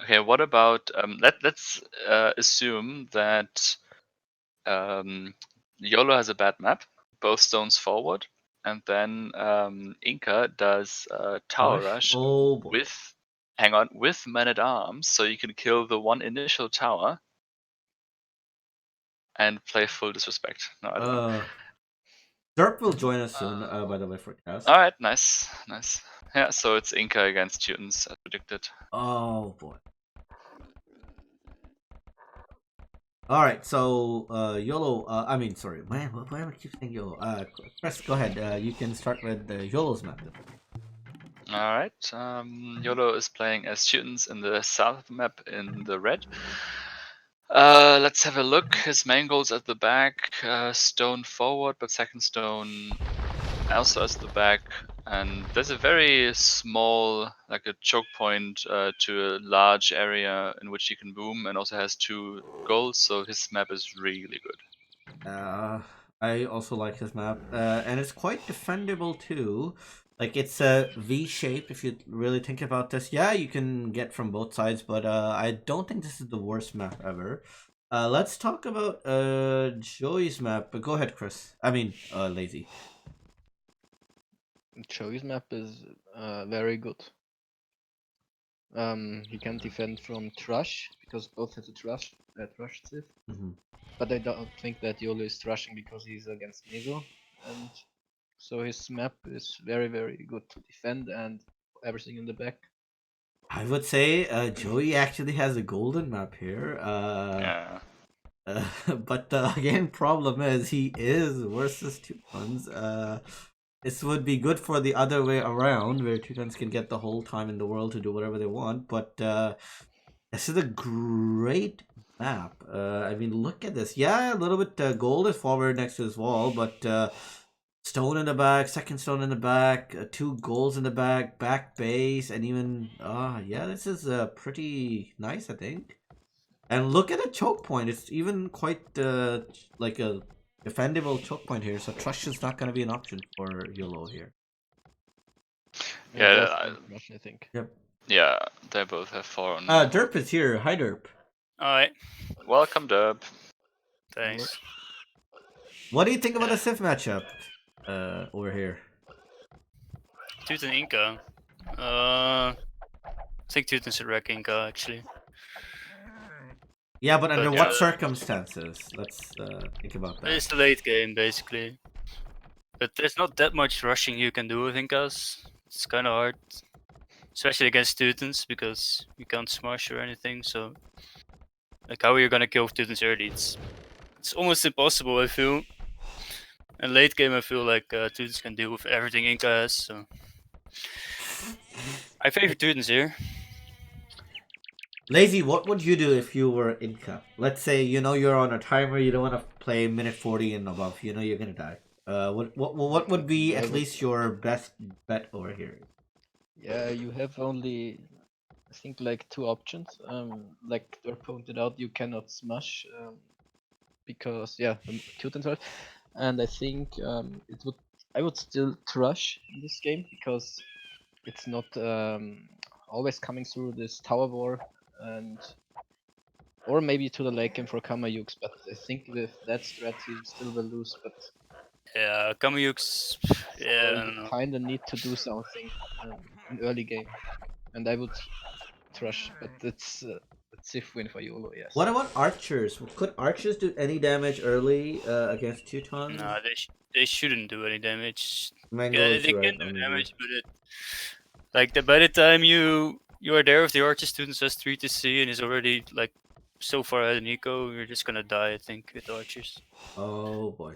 Okay, what about let's assume that Yolo has a bad map, both stones forward, and then Inca does tower rush Oh boy. with with man at arms, so you can kill the one initial tower and play full disrespect. No, I don't know. Derp will join us soon, by the way, for cast. All right, nice. Yeah, so it's Inca against Teutons as predicted. Oh boy. All right, so Yolo. I mean, sorry, man. Why do I keep saying Yolo? Chris, go ahead. You can start with Yolo's map. All right, Yolo is playing as Teutons in the south map in the red. Let's have a look. His main goal's at the back, stone forward, but second stone also as the back. And there's a very small, like a choke point to a large area in which he can boom, and also has 2 goals. So his map is really good. I also like his map, and it's quite defendable too. Like it's a V shape if you really think about this. Yeah, you can get from both sides, but I don't think this is the worst map ever. Let's talk about Joey's map. But go ahead, Chris. I mean, Lazy. Joey's map is very good. He can defend from Thrush because both has a Thrush Civ. Mhm. But I don't think that Yolo is thrashing because he's against Meso, and so his map is very good to defend and everything in the back. I would say Joey actually has a golden map here. Yeah. But again, problem is he is versus Teutons. This would be good for the other way around, where Teutons can get the whole time in the world to do whatever they want. But this is a great map. I mean, look at this. Yeah, a little bit gold is forward next to his wall, but stone in the back, second stone in the back, 2 goals in the back base, and even yeah, this is pretty nice, I think. And look at the choke point. It's even quite like a defendable choke point here. So Trush is not going to be an option for Yolo here. Yeah, both have Thrush, I think. Yep. Yeah, they both have 4 on. Derp is here. Hi, Derp. Alright, Welcome, Dub. thanks. What do you think about the Civ matchup over here? Teuton Inca. I think Teuton should wreck Inca actually. Yeah, but under But, what yeah. circumstances? Let's think about that. It's the late game basically. But there's not that much rushing you can do with Incas. It's kind of hard. Especially against Teutons because you can't smash or anything, so like how are you gonna kill Teutons early? It's almost impossible, I feel. And late game I feel like Teutons can deal with everything Inca has, so I favor Teutons here. Lazy, what would you do if you were Inca? Let's say you're on a timer. You don't want to play minute 40 and above. You know you're gonna die. What would be at least your best bet over here? Yeah, you have only, I think, like 2 options. Like Dirk pointed out, you cannot smash because the Teutons are, and I think I would still Thrush in this game because it's not always coming through this tower war or maybe to the late game for Kamayuks, but I think with that strat he still will lose. But Yeah, Kamuyuks. Yeah, I don't you know. kinda need to do something in early game, and I would Thrush, but it's a safe win for Yolo, yes. What about archers? Could archers do any damage early against Teutons? No, they shouldn't do any damage. Mango Yeah, is they right, can do maybe. damage, but by the time you are there with the archer students as 3 to C and is already like so far ahead of Nico, you're just gonna die, I think, with archers. Oh boy.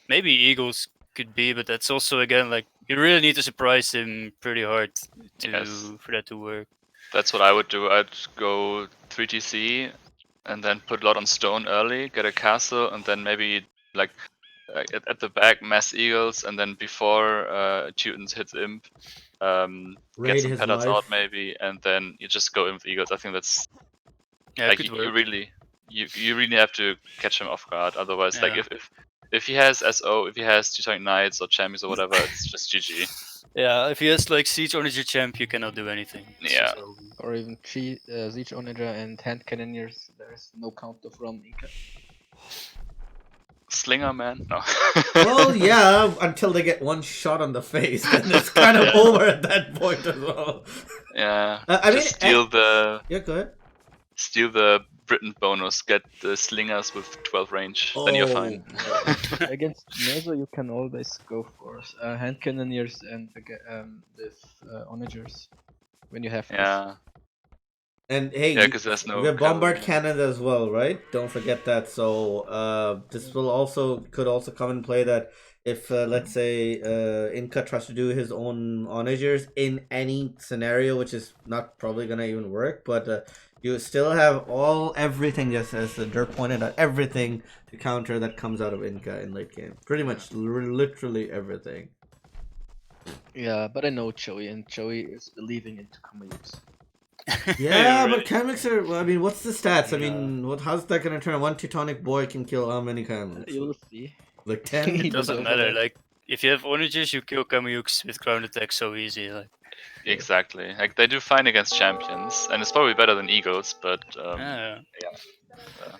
Maybe eagles could be, but that's also again like you really need to surprise him pretty hard for that to work. That's what I would do. I'd go 3TC and then put a lot on stone early, get a castle, and then maybe like at the back mass eagles, and then before Teutons hits imp, Raid get some his pellets life. out maybe, and then you just go in with eagles. I think that's Yeah, like it could you work. really have to catch him off guard. Otherwise, like Yeah. if he has SO, if he has Teutonic Knights or Champions or whatever, it's just GG. Yeah, if he has like Siege Onager Champ, you cannot do anything. It's Yeah. just over. Or even Siege Onager and Hand Cannoneers, there's no counter from Inca. Slinger man, no. Well, yeah, until they get one shot on the face, then it's kind of over at that point as well. Yeah. I mean, just steal the Yeah, go ahead. steal the Britain bonus. Get the slingers with 12 range. Then you're fine. Against Meso, you can always go for Hand Cannoneers and with Onagers when you have this. Yeah. And hey, Yeah, because there's no. we have Bombard cavalry. Canada as well, right? Don't forget that. So this could also come in play that if let's say Inca tries to do his own onagers in any scenario, which is not probably gonna even work, but you still have everything, just as Dirk pointed out, everything to counter that comes out of Inca in late game. Pretty much, literally everything. Yeah, but I know Joey, and Joey is believing into Kamayuks. Yeah, Really? but Kamix are. Well, I mean, what's the stats? I mean, how's that gonna turn? One Teutonic boy can kill how many Kamix? You'll see. Like 10? It doesn't matter. Like if you have onagers, you kill Kamiyuks with ground attack so easy. Like, Exactly. Like they do fine against champions, and it's probably better than eagles. But yeah. uh,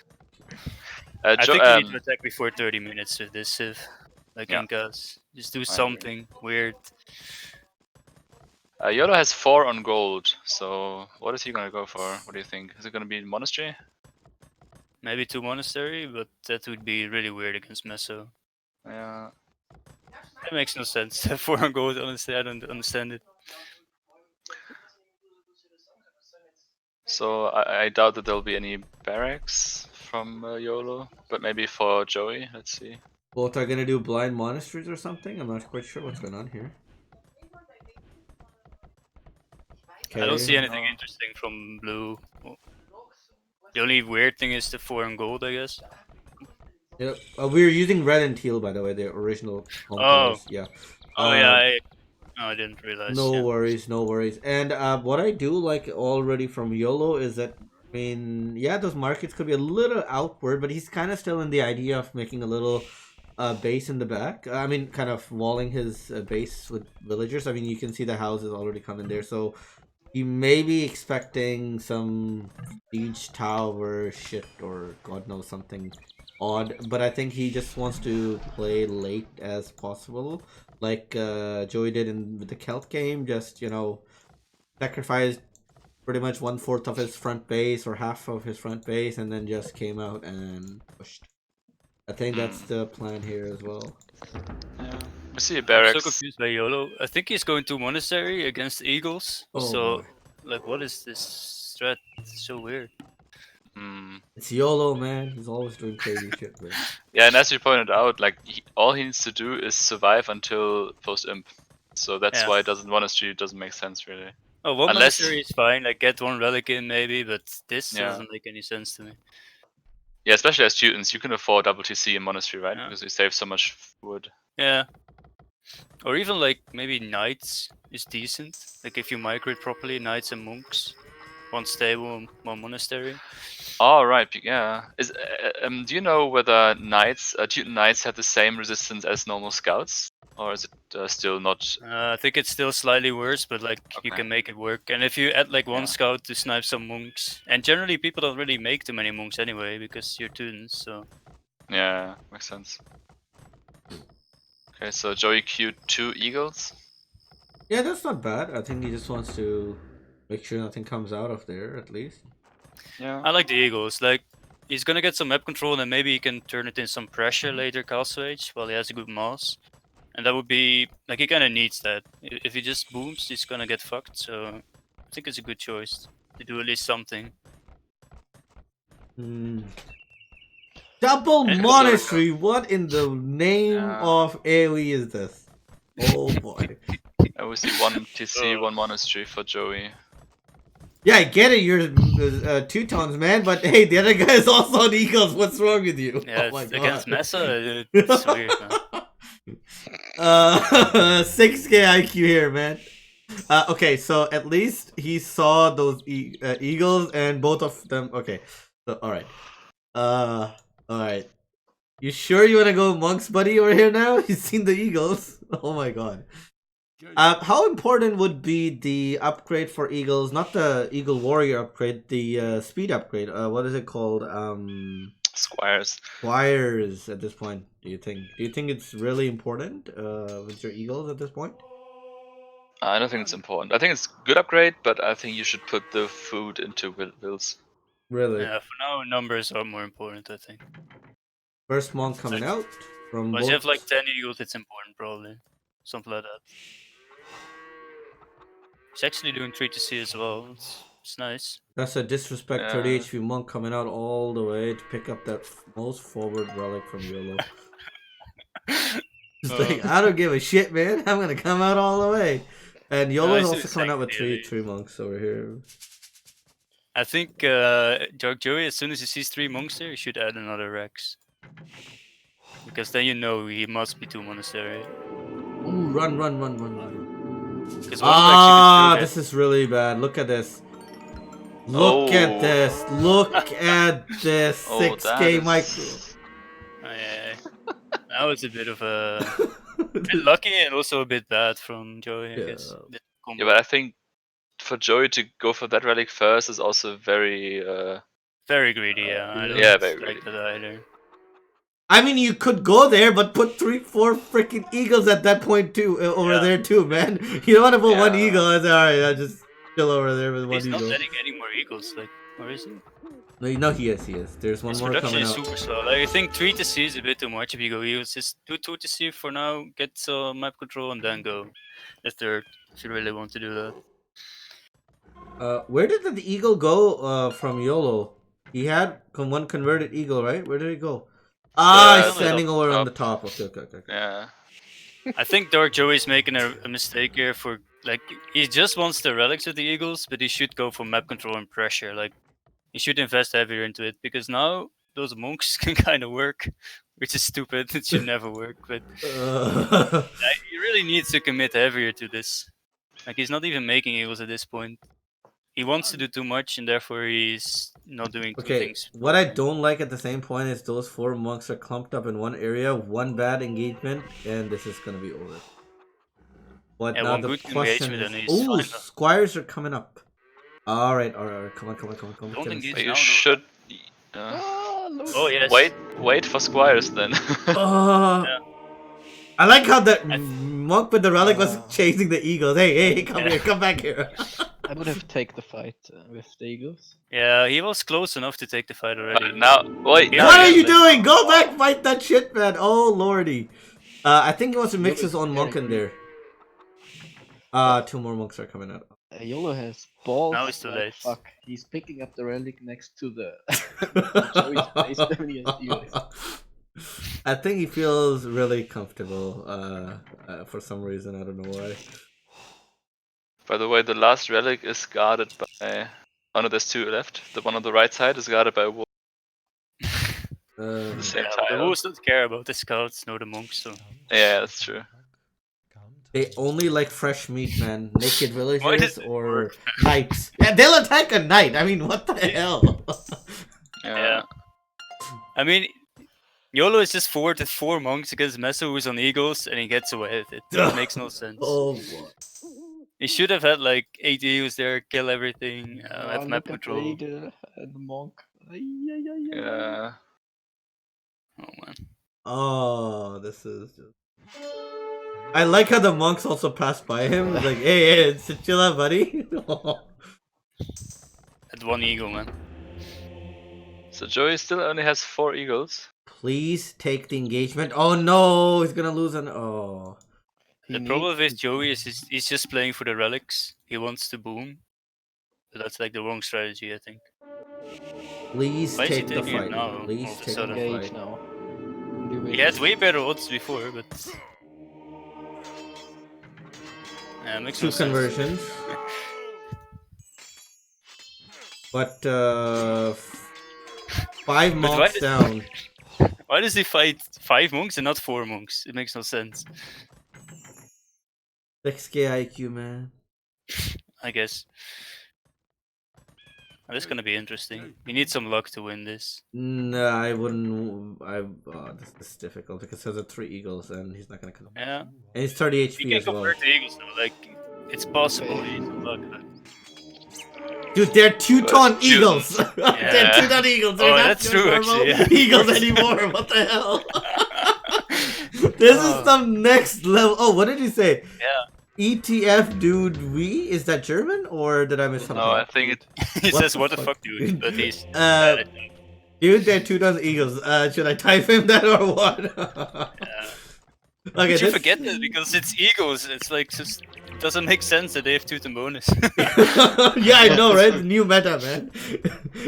I Jo- think you need um, to attack before 30 minutes with this Civ. Like Yeah. Incas. Just do agree. something weird. Yolo has 4 on gold. So what is he gonna go for? What do you think? Is it gonna be monastery? Maybe 2 monastery, but that would be really weird against Meso. Yeah. That makes no sense. 4 on gold, honestly, I don't understand it. So I doubt that there'll be any barracks from Yolo, but maybe for Joey. Let's see. Both are gonna do blind monasteries or something. I'm not quite sure what's going on here. I don't see Okay. anything interesting from blue. The only weird thing is the 4 on gold, I guess. Yep. We were using red and teal, by the way, the original home colors. Yeah. I didn't realize. No yeah. worries, no worries. And what I do like already from YOLO is that, I mean, yeah, those markets could be a little outward, but he's kind of still in the idea of making a little base in the back. I mean, kind of walling his base with villagers. I mean, you can see the houses already coming there, so he may be expecting some siege tower shit or God knows something odd. But I think he just wants to play late as possible, like Joey did with the Celt game. Just, you know, sacrificed pretty much 1/4 of his front base or half of his front base, and then just came out and pushed. I think that's the plan here as well. Yeah. We see a I'm barracks. so confused by YOLO. I think he's going to monastery against Eagles. Oh, so, boy. like, what is this strat? It's so weird. It's YOLO, man. He's always doing crazy shit, man. Yeah, and as you pointed out, like all he needs to do is survive until post imp. So that's Yeah. why monastery doesn't make sense really. Oh, one Unless- monastery is fine. Like, get 1 relic in maybe, but this Yeah. doesn't make any sense to me. Yeah, especially as students, you can afford WTC in monastery, right? Yeah. Because you save so much wood. Yeah. Or even like maybe knights is decent. Like if you migrate properly, knights and monks, 1 stable, 1 monastery. Oh right, yeah. Do you know whether knights, Teuton knights, have the same resistance as normal scouts, or is it still not? I think it's still slightly worse, but like you Okay. can make it work. And if you add like 1 Yeah. scout to snipe some monks, and generally people don't really make too many monks anyway because you're Teutons, so. Yeah, makes sense. Okay, so Joey queued 2 eagles. Yeah, that's not bad. I think he just wants to make sure nothing comes out of there, at least. Yeah. I like the Eagles. Like he's gonna get some map control, and maybe he can turn it in some pressure later Castle Age while he has a good mass. And that would be like he kind of needs that. If he just booms, he's gonna get fucked. So I think it's a good choice to do at least something. Double And- monastery. What in the name Yeah. of AoE is this? Oh boy. I will see 1 TC, Oh. 1 monastery for Joey. Yeah, I get it. You're Teutons, man. But hey, the other guy is also on Eagles. What's wrong with you? Yeah, Oh my God. against Mesa, it's weird, man. 6k IQ here, man. Okay, so at least he saw those eagles and both of them. Okay, so all right. You sure you want to go monks, buddy, over here now? He's seen the eagles. Oh my God. How important would be the upgrade for eagles? Not the eagle warrior upgrade, the speed upgrade. What is it called? Squires. Squires at this point. Do you think? Do you think it's really important with your eagles at this point? I don't think it's important. I think it's good upgrade, but I think you should put the food into wills. Really? Yeah, for now numbers are more important, I think. First monk coming out from Once you have both- like 10 eagles, it's important, probably. Something like that. He's actually doing 3 to C as well. It's nice. That's a disrespect 30 Yeah. HP monk coming out all the way to pick up that most forward relic from Yolo. It's like, I don't give a shit, man. I'm gonna come out all the way. And Yolo's he's also doing coming out with second three monks over here. I think Joey, as soon as he sees 3 monks there, he should add another Rex. Because then you know he must be 2 monastery. Ooh, run. Because This is really bad. Look at this. Look at Oh. this. Look at this. Oh, 6k that micro. is- That was a bit of a bit lucky and also a bit bad from Joey, I guess. Yeah. The Yeah, combo. but I think for Joey to go for that relic first is also very. Very greedy, yeah. I don't Yeah, very like greedy. that either. I mean, you could go there, but put 3-4 freaking eagles at that point too, over Yeah. there too, man. You don't want to put one Yeah. eagle. It's alright. I'll just chill over there with one He's not eagle. letting any more eagles, like, or is he? No, he is. There's one His more production coming is out. super slow. Like, I think 3 to C is a bit too much if you go eagles. Just do 2 to C for now, get some map control, and then go the third if you really want to do that. Where did the eagle go? From Yolo, he had one converted eagle, right? Where did it go? Ah, he's he's on the standing top. over on Top. the top. Okay. Yeah. I think Dark Joey's making a mistake here for, like, he just wants the relics of the eagles, but he should go for map control and pressure. Like, he should invest heavier into it, because now those monks can kind of work, which is stupid. It should never work, but he really needs to commit heavier to this. Like, he's not even making eagles at this point. He wants to do too much, and therefore he's not doing two Okay, things. what I don't like at the same point is those 4 monks are clumped up in one area, one bad engagement, and this is gonna be over. But Yeah, now one the good question engagement is, and he's ooh, fine. squires are coming up. All right, come on. Don't engage But now, you though. should. Oh, yes. Wait for squires then. Oh, I like how that monk with the relic was chasing the eagles. Hey, come Yeah. here, come back here. I would have taken the fight with the eagles. Yeah, he was close enough to take the fight already. Now, wait. Yeah, What are yeah, you like- doing? Go back, fight that shit, man. Oh lordy. I think he wants to mix Yolo his own is monk very in there. 2 more monks are coming out. Yolo has balls. Now it's too like, late. Fuck, he's picking up the relic next to the Joey's face when he has eagles. I think he feels really comfortable for some reason. I don't know why. By the way, the last relic is guarded by. Oh no, there's 2 left. The one on the right side is guarded by a wolf. Uh, The same Yeah, but the tile. wolves don't care about the scouts nor the monks, so. Yeah, that's true. they only like fresh meat, man. Naked Why does villagers it or work? knights. Yeah, they'll attack a knight. I mean, what the hell? Yeah. I mean, Yolo is just forward with 4 monks against Meso, who's on eagles, and he gets away with it. It makes no sense. Oh boy. He should have had like 8 eagles there, kill everything, have map Look at the control. eagle and the monk. Yeah. Oh man. Oh, this is just. I like how the monks also passed by him. Like, hey, chill out, buddy. At 1 eagle, man. So Joey still only has 4 eagles. Please take the engagement. Oh no, he's gonna lose an. Oh. The problem with Joey is he's just playing for the relics. He wants to boom. But that's like the wrong strategy, I think. Please Why is he take the taking it fight. now, all Please of a take the sudden? Engage fight. now. He had way better odds before, but yeah, makes 2 no sense. conversions. But 5 why monks did- down. Why does he fight 5 monks and not 4 monks? It makes no sense. 6k IQ, man. I guess. Oh, this is gonna be interesting. You need some luck to win this. No, I wouldn't. This is difficult because there's a 3 eagles and he's not gonna come. Yeah. And he's 30 You HP can as well. convert the eagles though, like it's possible. You need some luck. But... Dude, they're Teuton Dude. eagles. They're Yeah. Teuton eagles. They're Oh, not that's just true, normal actually, yeah. Eagles anymore. What the hell? This is some next level. Oh, what did you say? Yeah. ETF dude we? Is that German or did I miss something? No, I think it. He What says, the "What the fuck? fuck, dude?" But he's Dude, they're Teuton eagles. Should I type him that or what? Okay, Did you this- forget that because it's eagles? It's like just doesn't make sense that they have Teuton bonus. Yeah, I know, right? The new meta, man.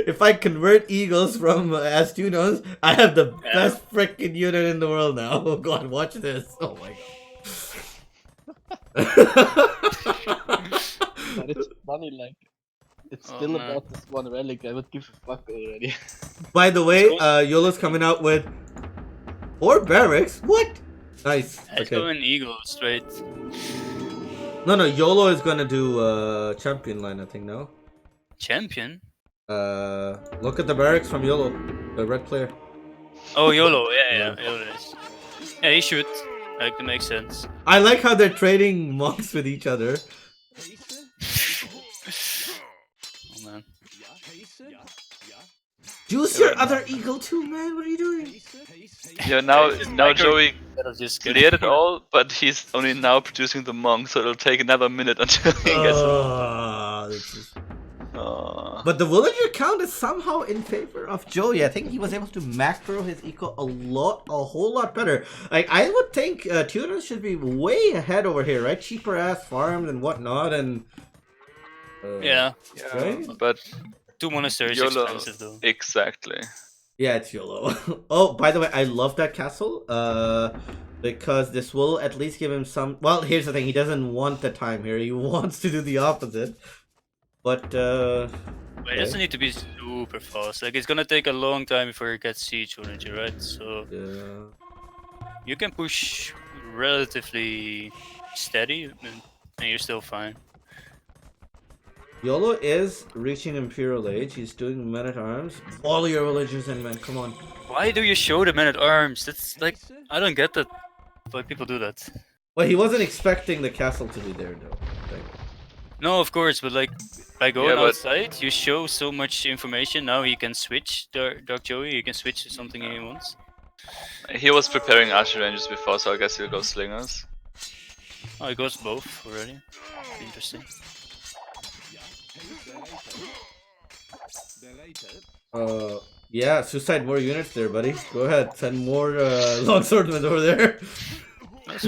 If I convert eagles from as Teutons, I have the best freaking unit in the world now. Oh god, watch this. Oh my god. But it's funny, like, it's Oh, still man. about this one relic. I would give a fuck already. By the way, Yolo's coming out with 4 barracks. What? Nice. Let's Okay. go in eagle straight. No, Yolo is gonna do champion line, I think. No. Champion? Look at the barracks from Yolo, the red player. Oh, Yolo. Yeah. Yolo is. Yeah, he should. Like, that makes sense. I like how they're trading monks with each other. Oh man. Juice Yeah, your but- other eagle too, man. What are you doing? Yeah, now Micro- Joey That'll just get cleared it all, but he's only now producing the monk, so it'll take another minute until he gets it. This is... Aw. But the villager count is somehow in favor of Joey. I think he was able to macro his eco a whole lot better. Like, I would think Tunas should be way ahead over here, right? Cheaper ass farms and whatnot, and Yeah. Yeah, Right? but 2 monasteries YOLO, expensive though. exactly. yeah, it's YOLO. Oh, by the way, I love that castle. Because this will at least give him some. Well, here's the thing: he doesn't want the time here. He wants to do the opposite. But But it doesn't need to be super fast. Like, it's gonna take a long time before you get siege energy, right? So you can push relatively steady, and you're still fine. YOLO is reaching Imperial Age. He's doing men at arms. All your religions and men, come on. Why do you show the men at arms? That's like, I don't get that. Why people do that? Well, he wasn't expecting the castle to be there, though. Like, No, of course, but like, by going Yeah, but- outside, you show so much information. Now he can switch Dark Joey. He can switch to something he wants. He was preparing archer ranges before, so I guess he'll go slingers. Oh, he goes both already. Interesting. yeah, suicide more units there, buddy. Go ahead, send more longswordmen over there.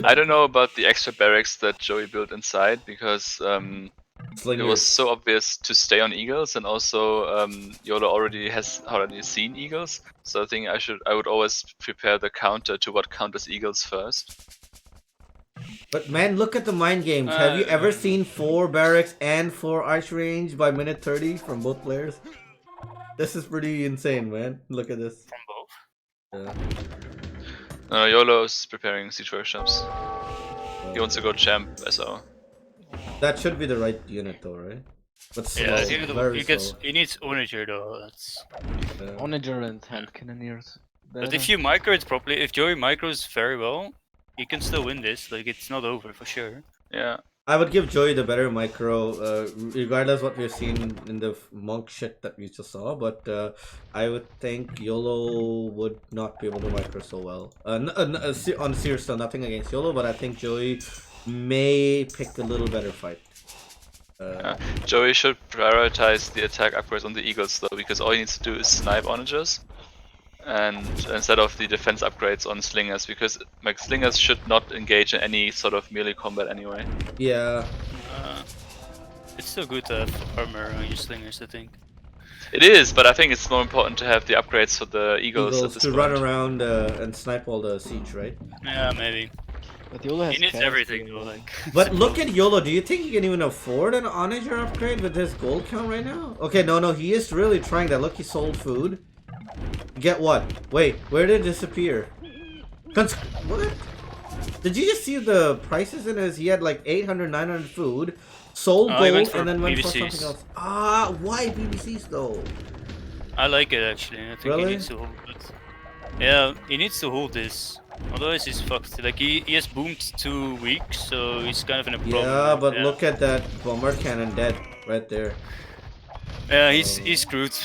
I don't know about the extra barracks that Joey built inside because it Slingers. was so obvious to stay on eagles, and also YOLO already has already seen eagles. So I think I would always prepare the counter to what counters eagles first. But man, look at the mind games. Have you ever seen 4 barracks and 4 arch range by minute 30 from both players? This is pretty insane, man. Look at this. From both. Yeah. YOLO is preparing siege workshops. He wants to go champ SO. That should be the right unit, though, right? But slow, Yeah, very slow. he needs onager though. That's. Yeah. Onager and hand cannoneers. But if you micro it properly, if Joey micros very well, he can still win this. Like, it's not over for sure. Yeah. I would give Joey the better micro, regardless what we've seen in the monk shit that we just saw. But I would think YOLO would not be able to micro so well. On serious note, nothing against YOLO, but I think Joey may pick a little better fight. Joey should prioritize the attack upgrades on the eagles though, because all he needs to do is snipe onagers, and instead of the defense upgrades on slingers, because like slingers should not engage in any sort of melee combat anyway. Yeah. It's still good to have armor on your slingers, I think. It is, but I think it's more important to have the upgrades for the eagles at this to point. run around and snipe all the siege, right? Yeah, maybe. But YOLO has He needs cast everything doing though, well. like. But look at YOLO. Do you think he can even afford an onager upgrade with his gold count right now? Okay, no, he is really trying that. Look, he sold food. Get what? Wait, where did it disappear? What? Did you just see the prices in his? He had like 800, 900 food, sold he went gold, for and then went for PVCs. something else. Why PVCs though? I like it actually. I think Really? he needs to hold it. Yeah, he needs to hold this. Otherwise he's fucked. Like, he has boomed 2 weeks, so he's kind of in a problem. Yeah, but look at that bomber cannon dead right there. Yeah, he's screwed.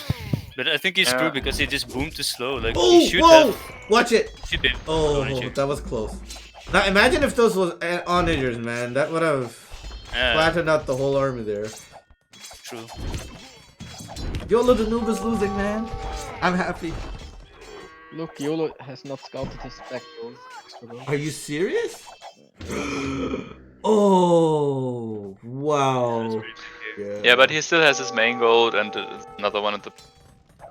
But I think he's Yeah. screwed because he just boomed too slow. Like, Oh, he should whoa! have. Watch it! Should be. Oh, Onager. that was close. Now imagine if those was onagers, man. That would have Yeah, flattened out the whole army there. true. YOLO the noob is losing, man. I'm happy. Look, YOLO has not scouted his back goals. Extra goal. Are you serious? Oh, wow. Yeah, but he still has his main gold and another one at the.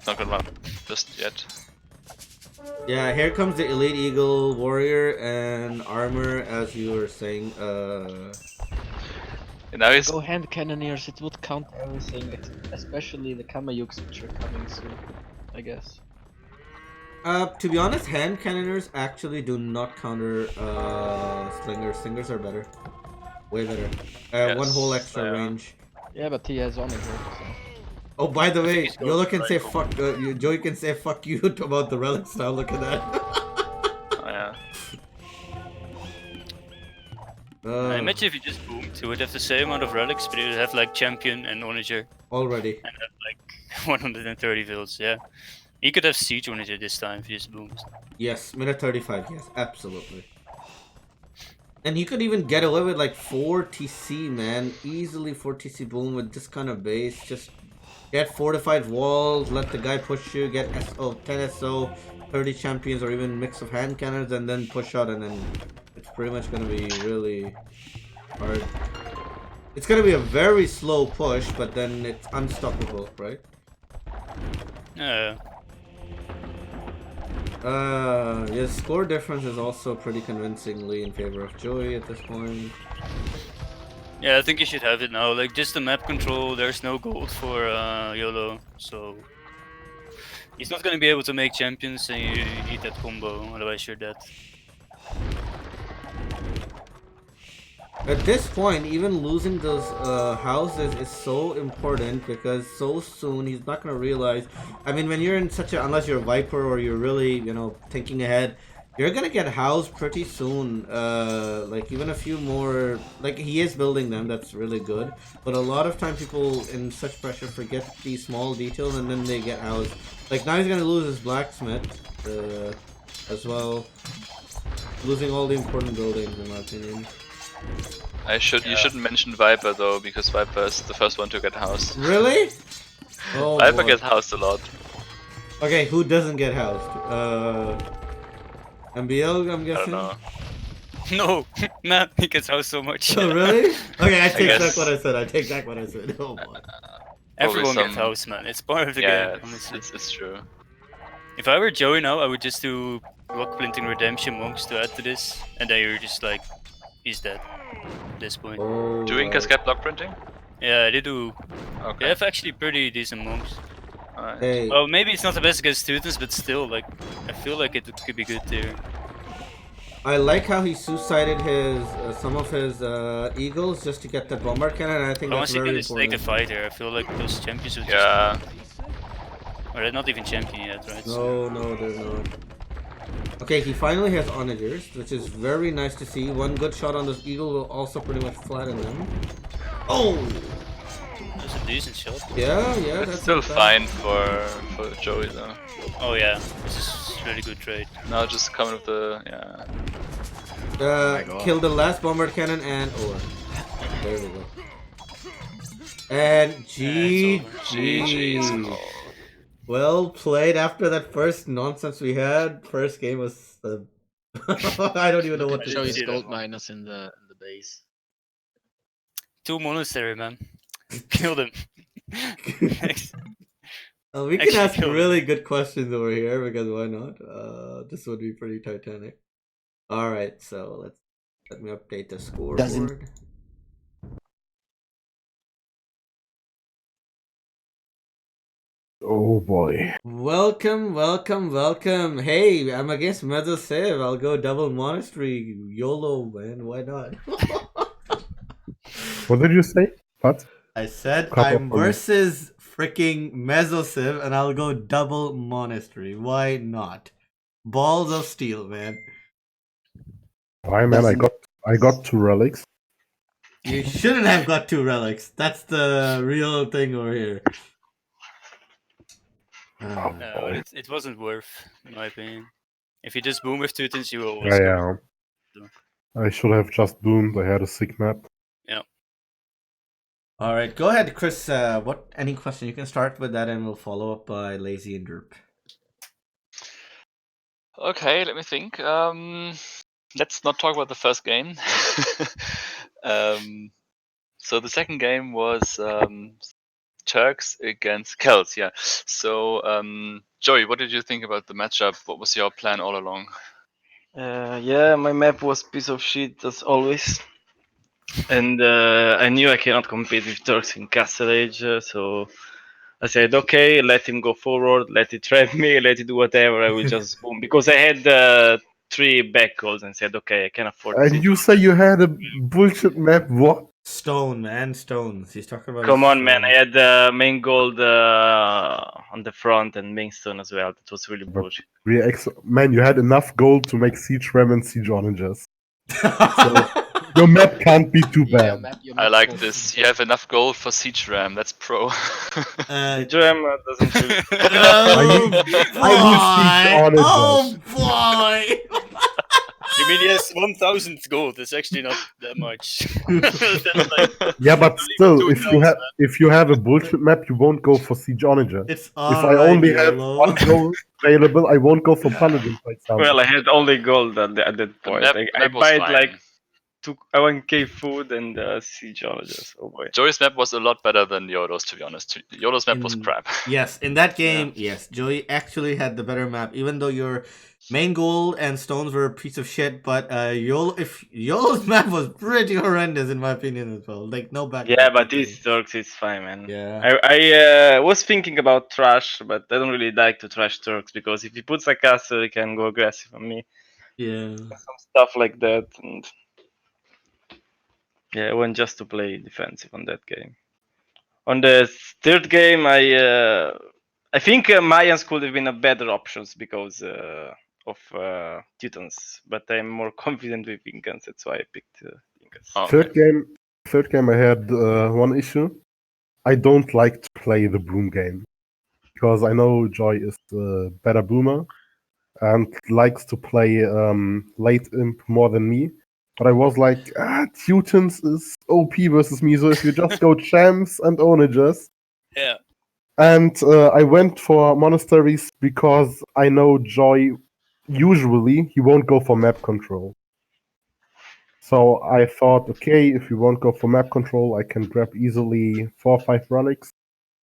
Not gonna run just yet. Yeah, here comes the elite eagle warrior and armor, as you were saying. And now he's Go hand cannoneers, it would count everything, especially the Kamayuks which are coming soon, I guess. To be honest, hand cannoners actually do not counter slingers. Slingers are better, way better. One Yes, whole extra they are. range. Yeah, but he has Onager, so. Oh, by the way, he's going YOLO can right say home. fuck. Joey can say fuck you about the relics now. Look at that. oh, yeah. I imagine if you just boomed, you would have the same amount of relics, but you would have like champion and onager already. and have like 130 vills. Yeah, you could have siege onager this time if you just boomed. Yes, minute 35. Yes, absolutely. And you could even get away with like 4 TC, man. Easily 4 TC boom with this kind of base. Just get fortified walls, let the guy push you, get SO, 10 SO, 30 champions, or even mix of hand cannons, and then push out, and then it's pretty much gonna be really hard. It's gonna be a very slow push, but then it's unstoppable, right? Yeah. Yeah, score difference is also pretty convincingly in favor of Joey at this point. Yeah, I think you should have it now. Like, just the map control, there's no gold for Yolo, so he's not gonna be able to make champions, and you need that combo, otherwise you're dead. At this point, even losing those houses is so important because so soon he's not gonna realize. I mean, when you're in such a, unless you're a Viper or you're really, you know, thinking ahead, you're gonna get housed pretty soon. Like even a few more. Like he is building them, that's really good. But a lot of time people in such pressure forget these small details and then they get housed. Like now he's gonna lose his blacksmith as well, losing all the important buildings in my opinion. You shouldn't mention Viper though, because Viper is the first one to get housed. Really? Oh, Viper boy. gets housed a lot. Okay, who doesn't get housed? MBL, I'm I don't guessing? know. No, nah, he gets housed so much. Oh, really? Okay, I take back guess- what I said. I take back what I said. Oh, boy. Everyone some- gets housed, man. It's part of the Yeah, game, honestly. it's true. If I were Joey now, I would just do Rock Plinting Redemption Monks to add to this, and then you're just like, he's dead at this point. Oh, Doing cascade block printing? Yeah, they do. They Okay. have actually pretty decent monks. Alright. Hey, Well, maybe it's not the best against students, but still, like, I feel like it could be good there. I like how he suicided his some of his eagles just to get the bomber cannon. I think But that's once you very can just take the important. fight here, I feel like those champions would Yeah. just... Or they're not even champion yet, right? No, they're not. Okay, he finally has onagers, which is very nice to see. One good shot on this eagle will also pretty much flatten them. Oh! That's a decent shot. Yeah, It's that's still not bad. fine for Joey though. Oh yeah, this is really good trade. Now just coming with the Kill the last bomber cannon and over. There we go. And it's GG's GG. call. Well played after that first nonsense we had. First game was I don't even know what to Show you his see say. that gold one. miners in the base. 2 monastery, man. Kill them. Next. We can Actually ask killed really good questions over here because why not? This would be pretty Titanic. Alright, so let me update the scoreboard. Oh boy. Welcome. Hey, I'm against Mezzo Save. I'll go double monastery. YOLO, man. Why not? What did you say? What? I said Cut I'm off on me. versus freaking Mezosiv and I'll go double monastery. Why not? Balls of steel, man. Hi man, I got 2 relics. You shouldn't have got 2 relics. That's the real thing over here. No, but it wasn't worth, in my opinion. If you just boom with 2 things, you will always Yeah, go. I should have just boomed. I had a sick map. All right, go ahead, Chris. Any question? You can start with that, and we'll follow up by Lazy and Derp. Okay, let me think. Let's not talk about the first game. So the second game was Turks against Celts, yeah. So, Joey, what did you think about the matchup? What was your plan all along? Yeah, my map was piece of shit as always. And I knew I cannot compete with Turks in Castle Age, so I said, okay, let him go forward, let it trap me, let it do whatever, I will just boom. Because I had 3 back calls and said, okay, I can afford And this. you say you had a bullshit map? What? Stone, man, stones. He's talking about. Come his on, man, I stones. had main gold on the front and main stone as well. That was really But- bullshit. Man, you had enough gold to make Siege Ram and Siege Onagers. Your map can't be too Yeah, bad. your I map's like so this. simple. You have enough gold for Siege Ram. That's pro. Uh, Jam doesn't really. oh I need Siege boy! on it, Oh boy! You mean yes, 1,000 gold? That's actually not that much. That's like Yeah, but still, two if you have a bullshit map, you won't go for Siege Onager. It's If I alright, only have Yolo. one gold available, I won't go for Paladin, for example. Well, I had only gold at that point. map- I map was bought fine. like 1k food and siege geologist. Oh boy. Joey's map was a lot better than Yolo's, to be honest. Yolo's map was In- crap. Yes, in that game, yes, Joey actually had the better map, even though your main gold and stones were a piece of shit. But Yolo's map was pretty horrendous in my opinion as well. Like no back. Yeah, but these Turks is fine, man. Yeah. I was thinking about trash, but I don't really like to trash Turks because if he puts a castle, he can go aggressive on me. Yeah. Some stuff like that, and yeah, I went just to play defensive on that game. On the third game, I think Mayans could have been a better options because of Teutons, but I'm more confident with Incans. That's why I picked Incans. Oh, Third game, I had one issue. I don't like to play the boom game because I know Joy is the better boomer and likes to play late imp more than me. But I was like, Teutons is OP versus me, so if you just go champs and onagers. Yeah. And I went for monasteries because I know Joy usually he won't go for map control. So I thought, okay, if you won't go for map control, I can grab easily 4 or 5 relics.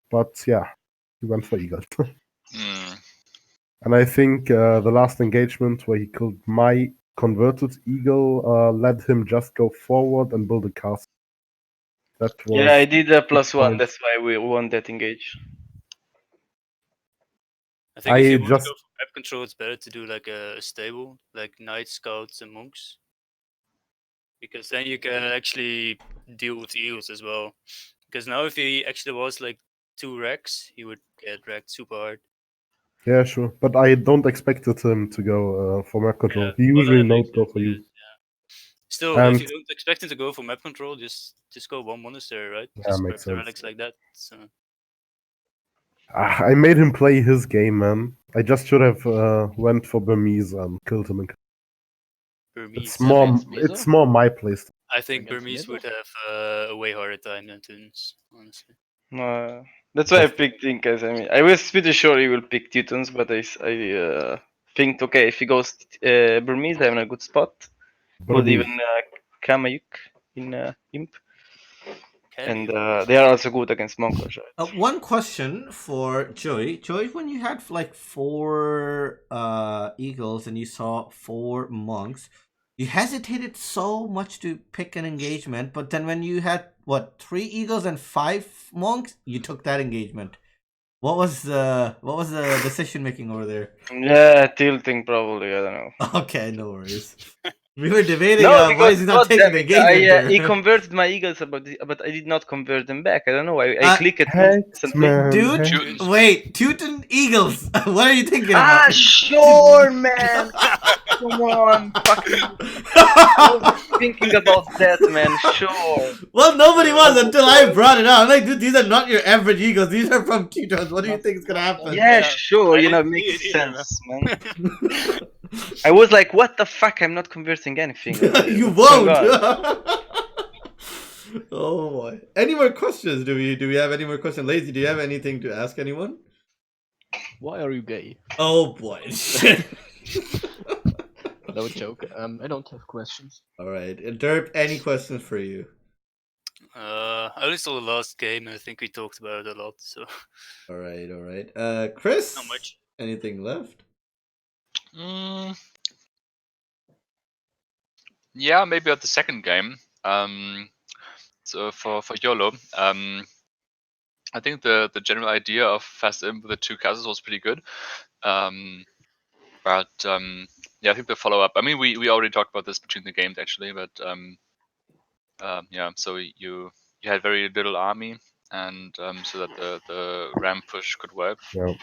But yeah, he went for eagles. And I think the last engagement where he killed my converted eagle led him just go forward and build a castle. That was Yeah, I did a +1. point. That's why we won that engage. I think if you want to just go for map control, it's better to do like a stable, like knights, scouts, and monks, because then you can actually deal with eagles as well. Because now if he actually was like 2 wrecks, he would get wrecked super hard. yeah, sure, but I don't expected him to go for map control. Yeah. He Well, usually that knows makes go sense, for I you. guess, yeah. Still, And if you don't expect him to go for map control, just go one monastery, right? Yeah, Just makes grab the sense. relics like that. So. I made him play his game, man. I just should have went for Burmese and killed him. Burmese. It's more my place. I think Against Burmese Middle? would have a way harder time than Tunis, honestly. That's why I picked Incas. I mean, I was pretty sure he will pick Teutons, but I think, okay, if he goes Burmese, I'm in a good spot. Could Burmese. even Kamayuk in Imp. And Kamayuk. they are also good against Mongols, right? One question for Joey. Joey, when you had like 4 eagles and you saw 4 monks, you hesitated so much to pick an engagement, but then when you had 3 eagles and 5 monks, you took that engagement. What was the decision making over there? Yeah, tilting probably. I don't know. Okay, no worries. We were debating No, why because is he not taking the I engagement. he converted my eagles, but I did not convert them back. I don't know. I click it Hex, instantly. man. Dude, Teutons. wait, Teuton Eagles. What are you thinking about? Sure, man. Come on, fucking. I was thinking about that, man. Sure. Well, nobody was until I brought it up. I'm like, dude, these are not your average Eagles. These are from Teutons. What do you think is gonna happen? Yeah, Yeah, sure. I You know, didn't see makes it either, sense, man. I was like, what the fuck? I'm not converting anything. You What's going won't. on? Oh boy. Any more questions? Do we have any more questions? Lazy, do you have anything to ask anyone? Why are you gay? Oh boy. No joke. I don't have questions. All right. Derp, any questions for you? I only saw the last game, and I think we talked about it a lot. So All right. Chris? not much. Anything left? Yeah, maybe at the second game. So for Yolo, I think the general idea of fast imp with the 2 castles was pretty good. But yeah, I think the follow up. I mean, we already talked about this between the games actually, but yeah. So you had very little army, and so that the ram push could work. Yeah.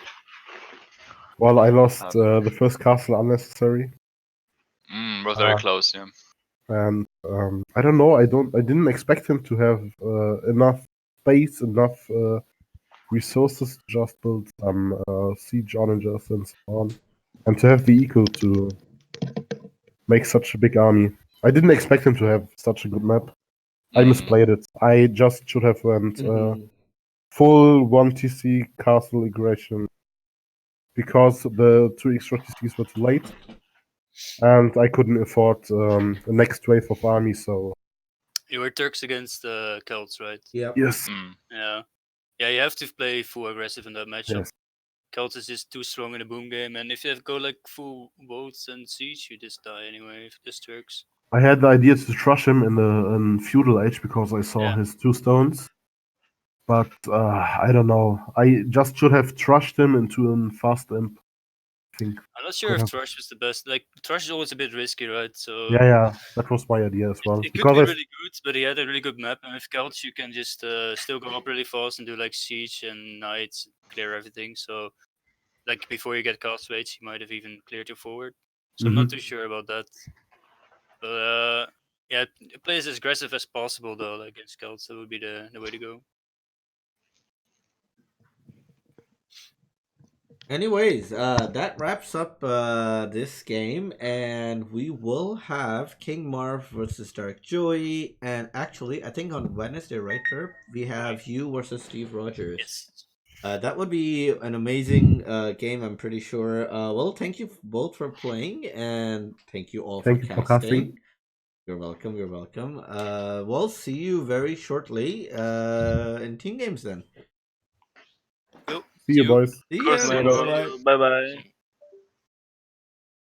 Well, I lost the first castle unnecessary. Was very close, yeah. and I don't know. I didn't expect him to have enough space, enough resources to just build some siege onagers and so on, and to have the eco to make such a big army. I didn't expect him to have such a good map. I misplayed it. I just should have went Mhm. full 1 TC castle aggression because the 2 extra TCs were too late, and I couldn't afford the next wave of army. So You were Turks against the Celts, right? Yep. yes, Yeah. Yeah, you have to play full aggressive in that matchup. yes. Celts is just too strong in the boom game, and if you go like full votes and siege, you just die anyway. If just Turks. I had the idea to trash him in feudal age because I saw Yeah. his 2 stones, but I don't know. I just should have trashed him into a fast imp. I think. I'm not sure Could if have. Thrush was the best. Like Thrush is always a bit risky, right? So Yeah, that was my idea as well. it could Because be I really good, but he had a really good map, and with Celts you can just still go up really fast and do like siege and knights, clear everything. So like before you get cast weights, you might have even cleared your forward. So I'm not too sure about that. But yeah, play as aggressive as possible though, like against Celts. That would be the way to go. Anyways, that wraps up this game, and we will have King Marv versus Dark Joey, and actually, I think on Wednesday, right, Terp, we have you versus Steve Rogers. Yes. That would be an amazing game, I'm pretty sure. Well, thank you both for playing, and thank you all Thank for you for casting. casting. You're welcome, you're welcome. We'll see you very shortly in team games then. Yo, See you, boys. See Of course, ya. man. Bye-bye. Bye bye.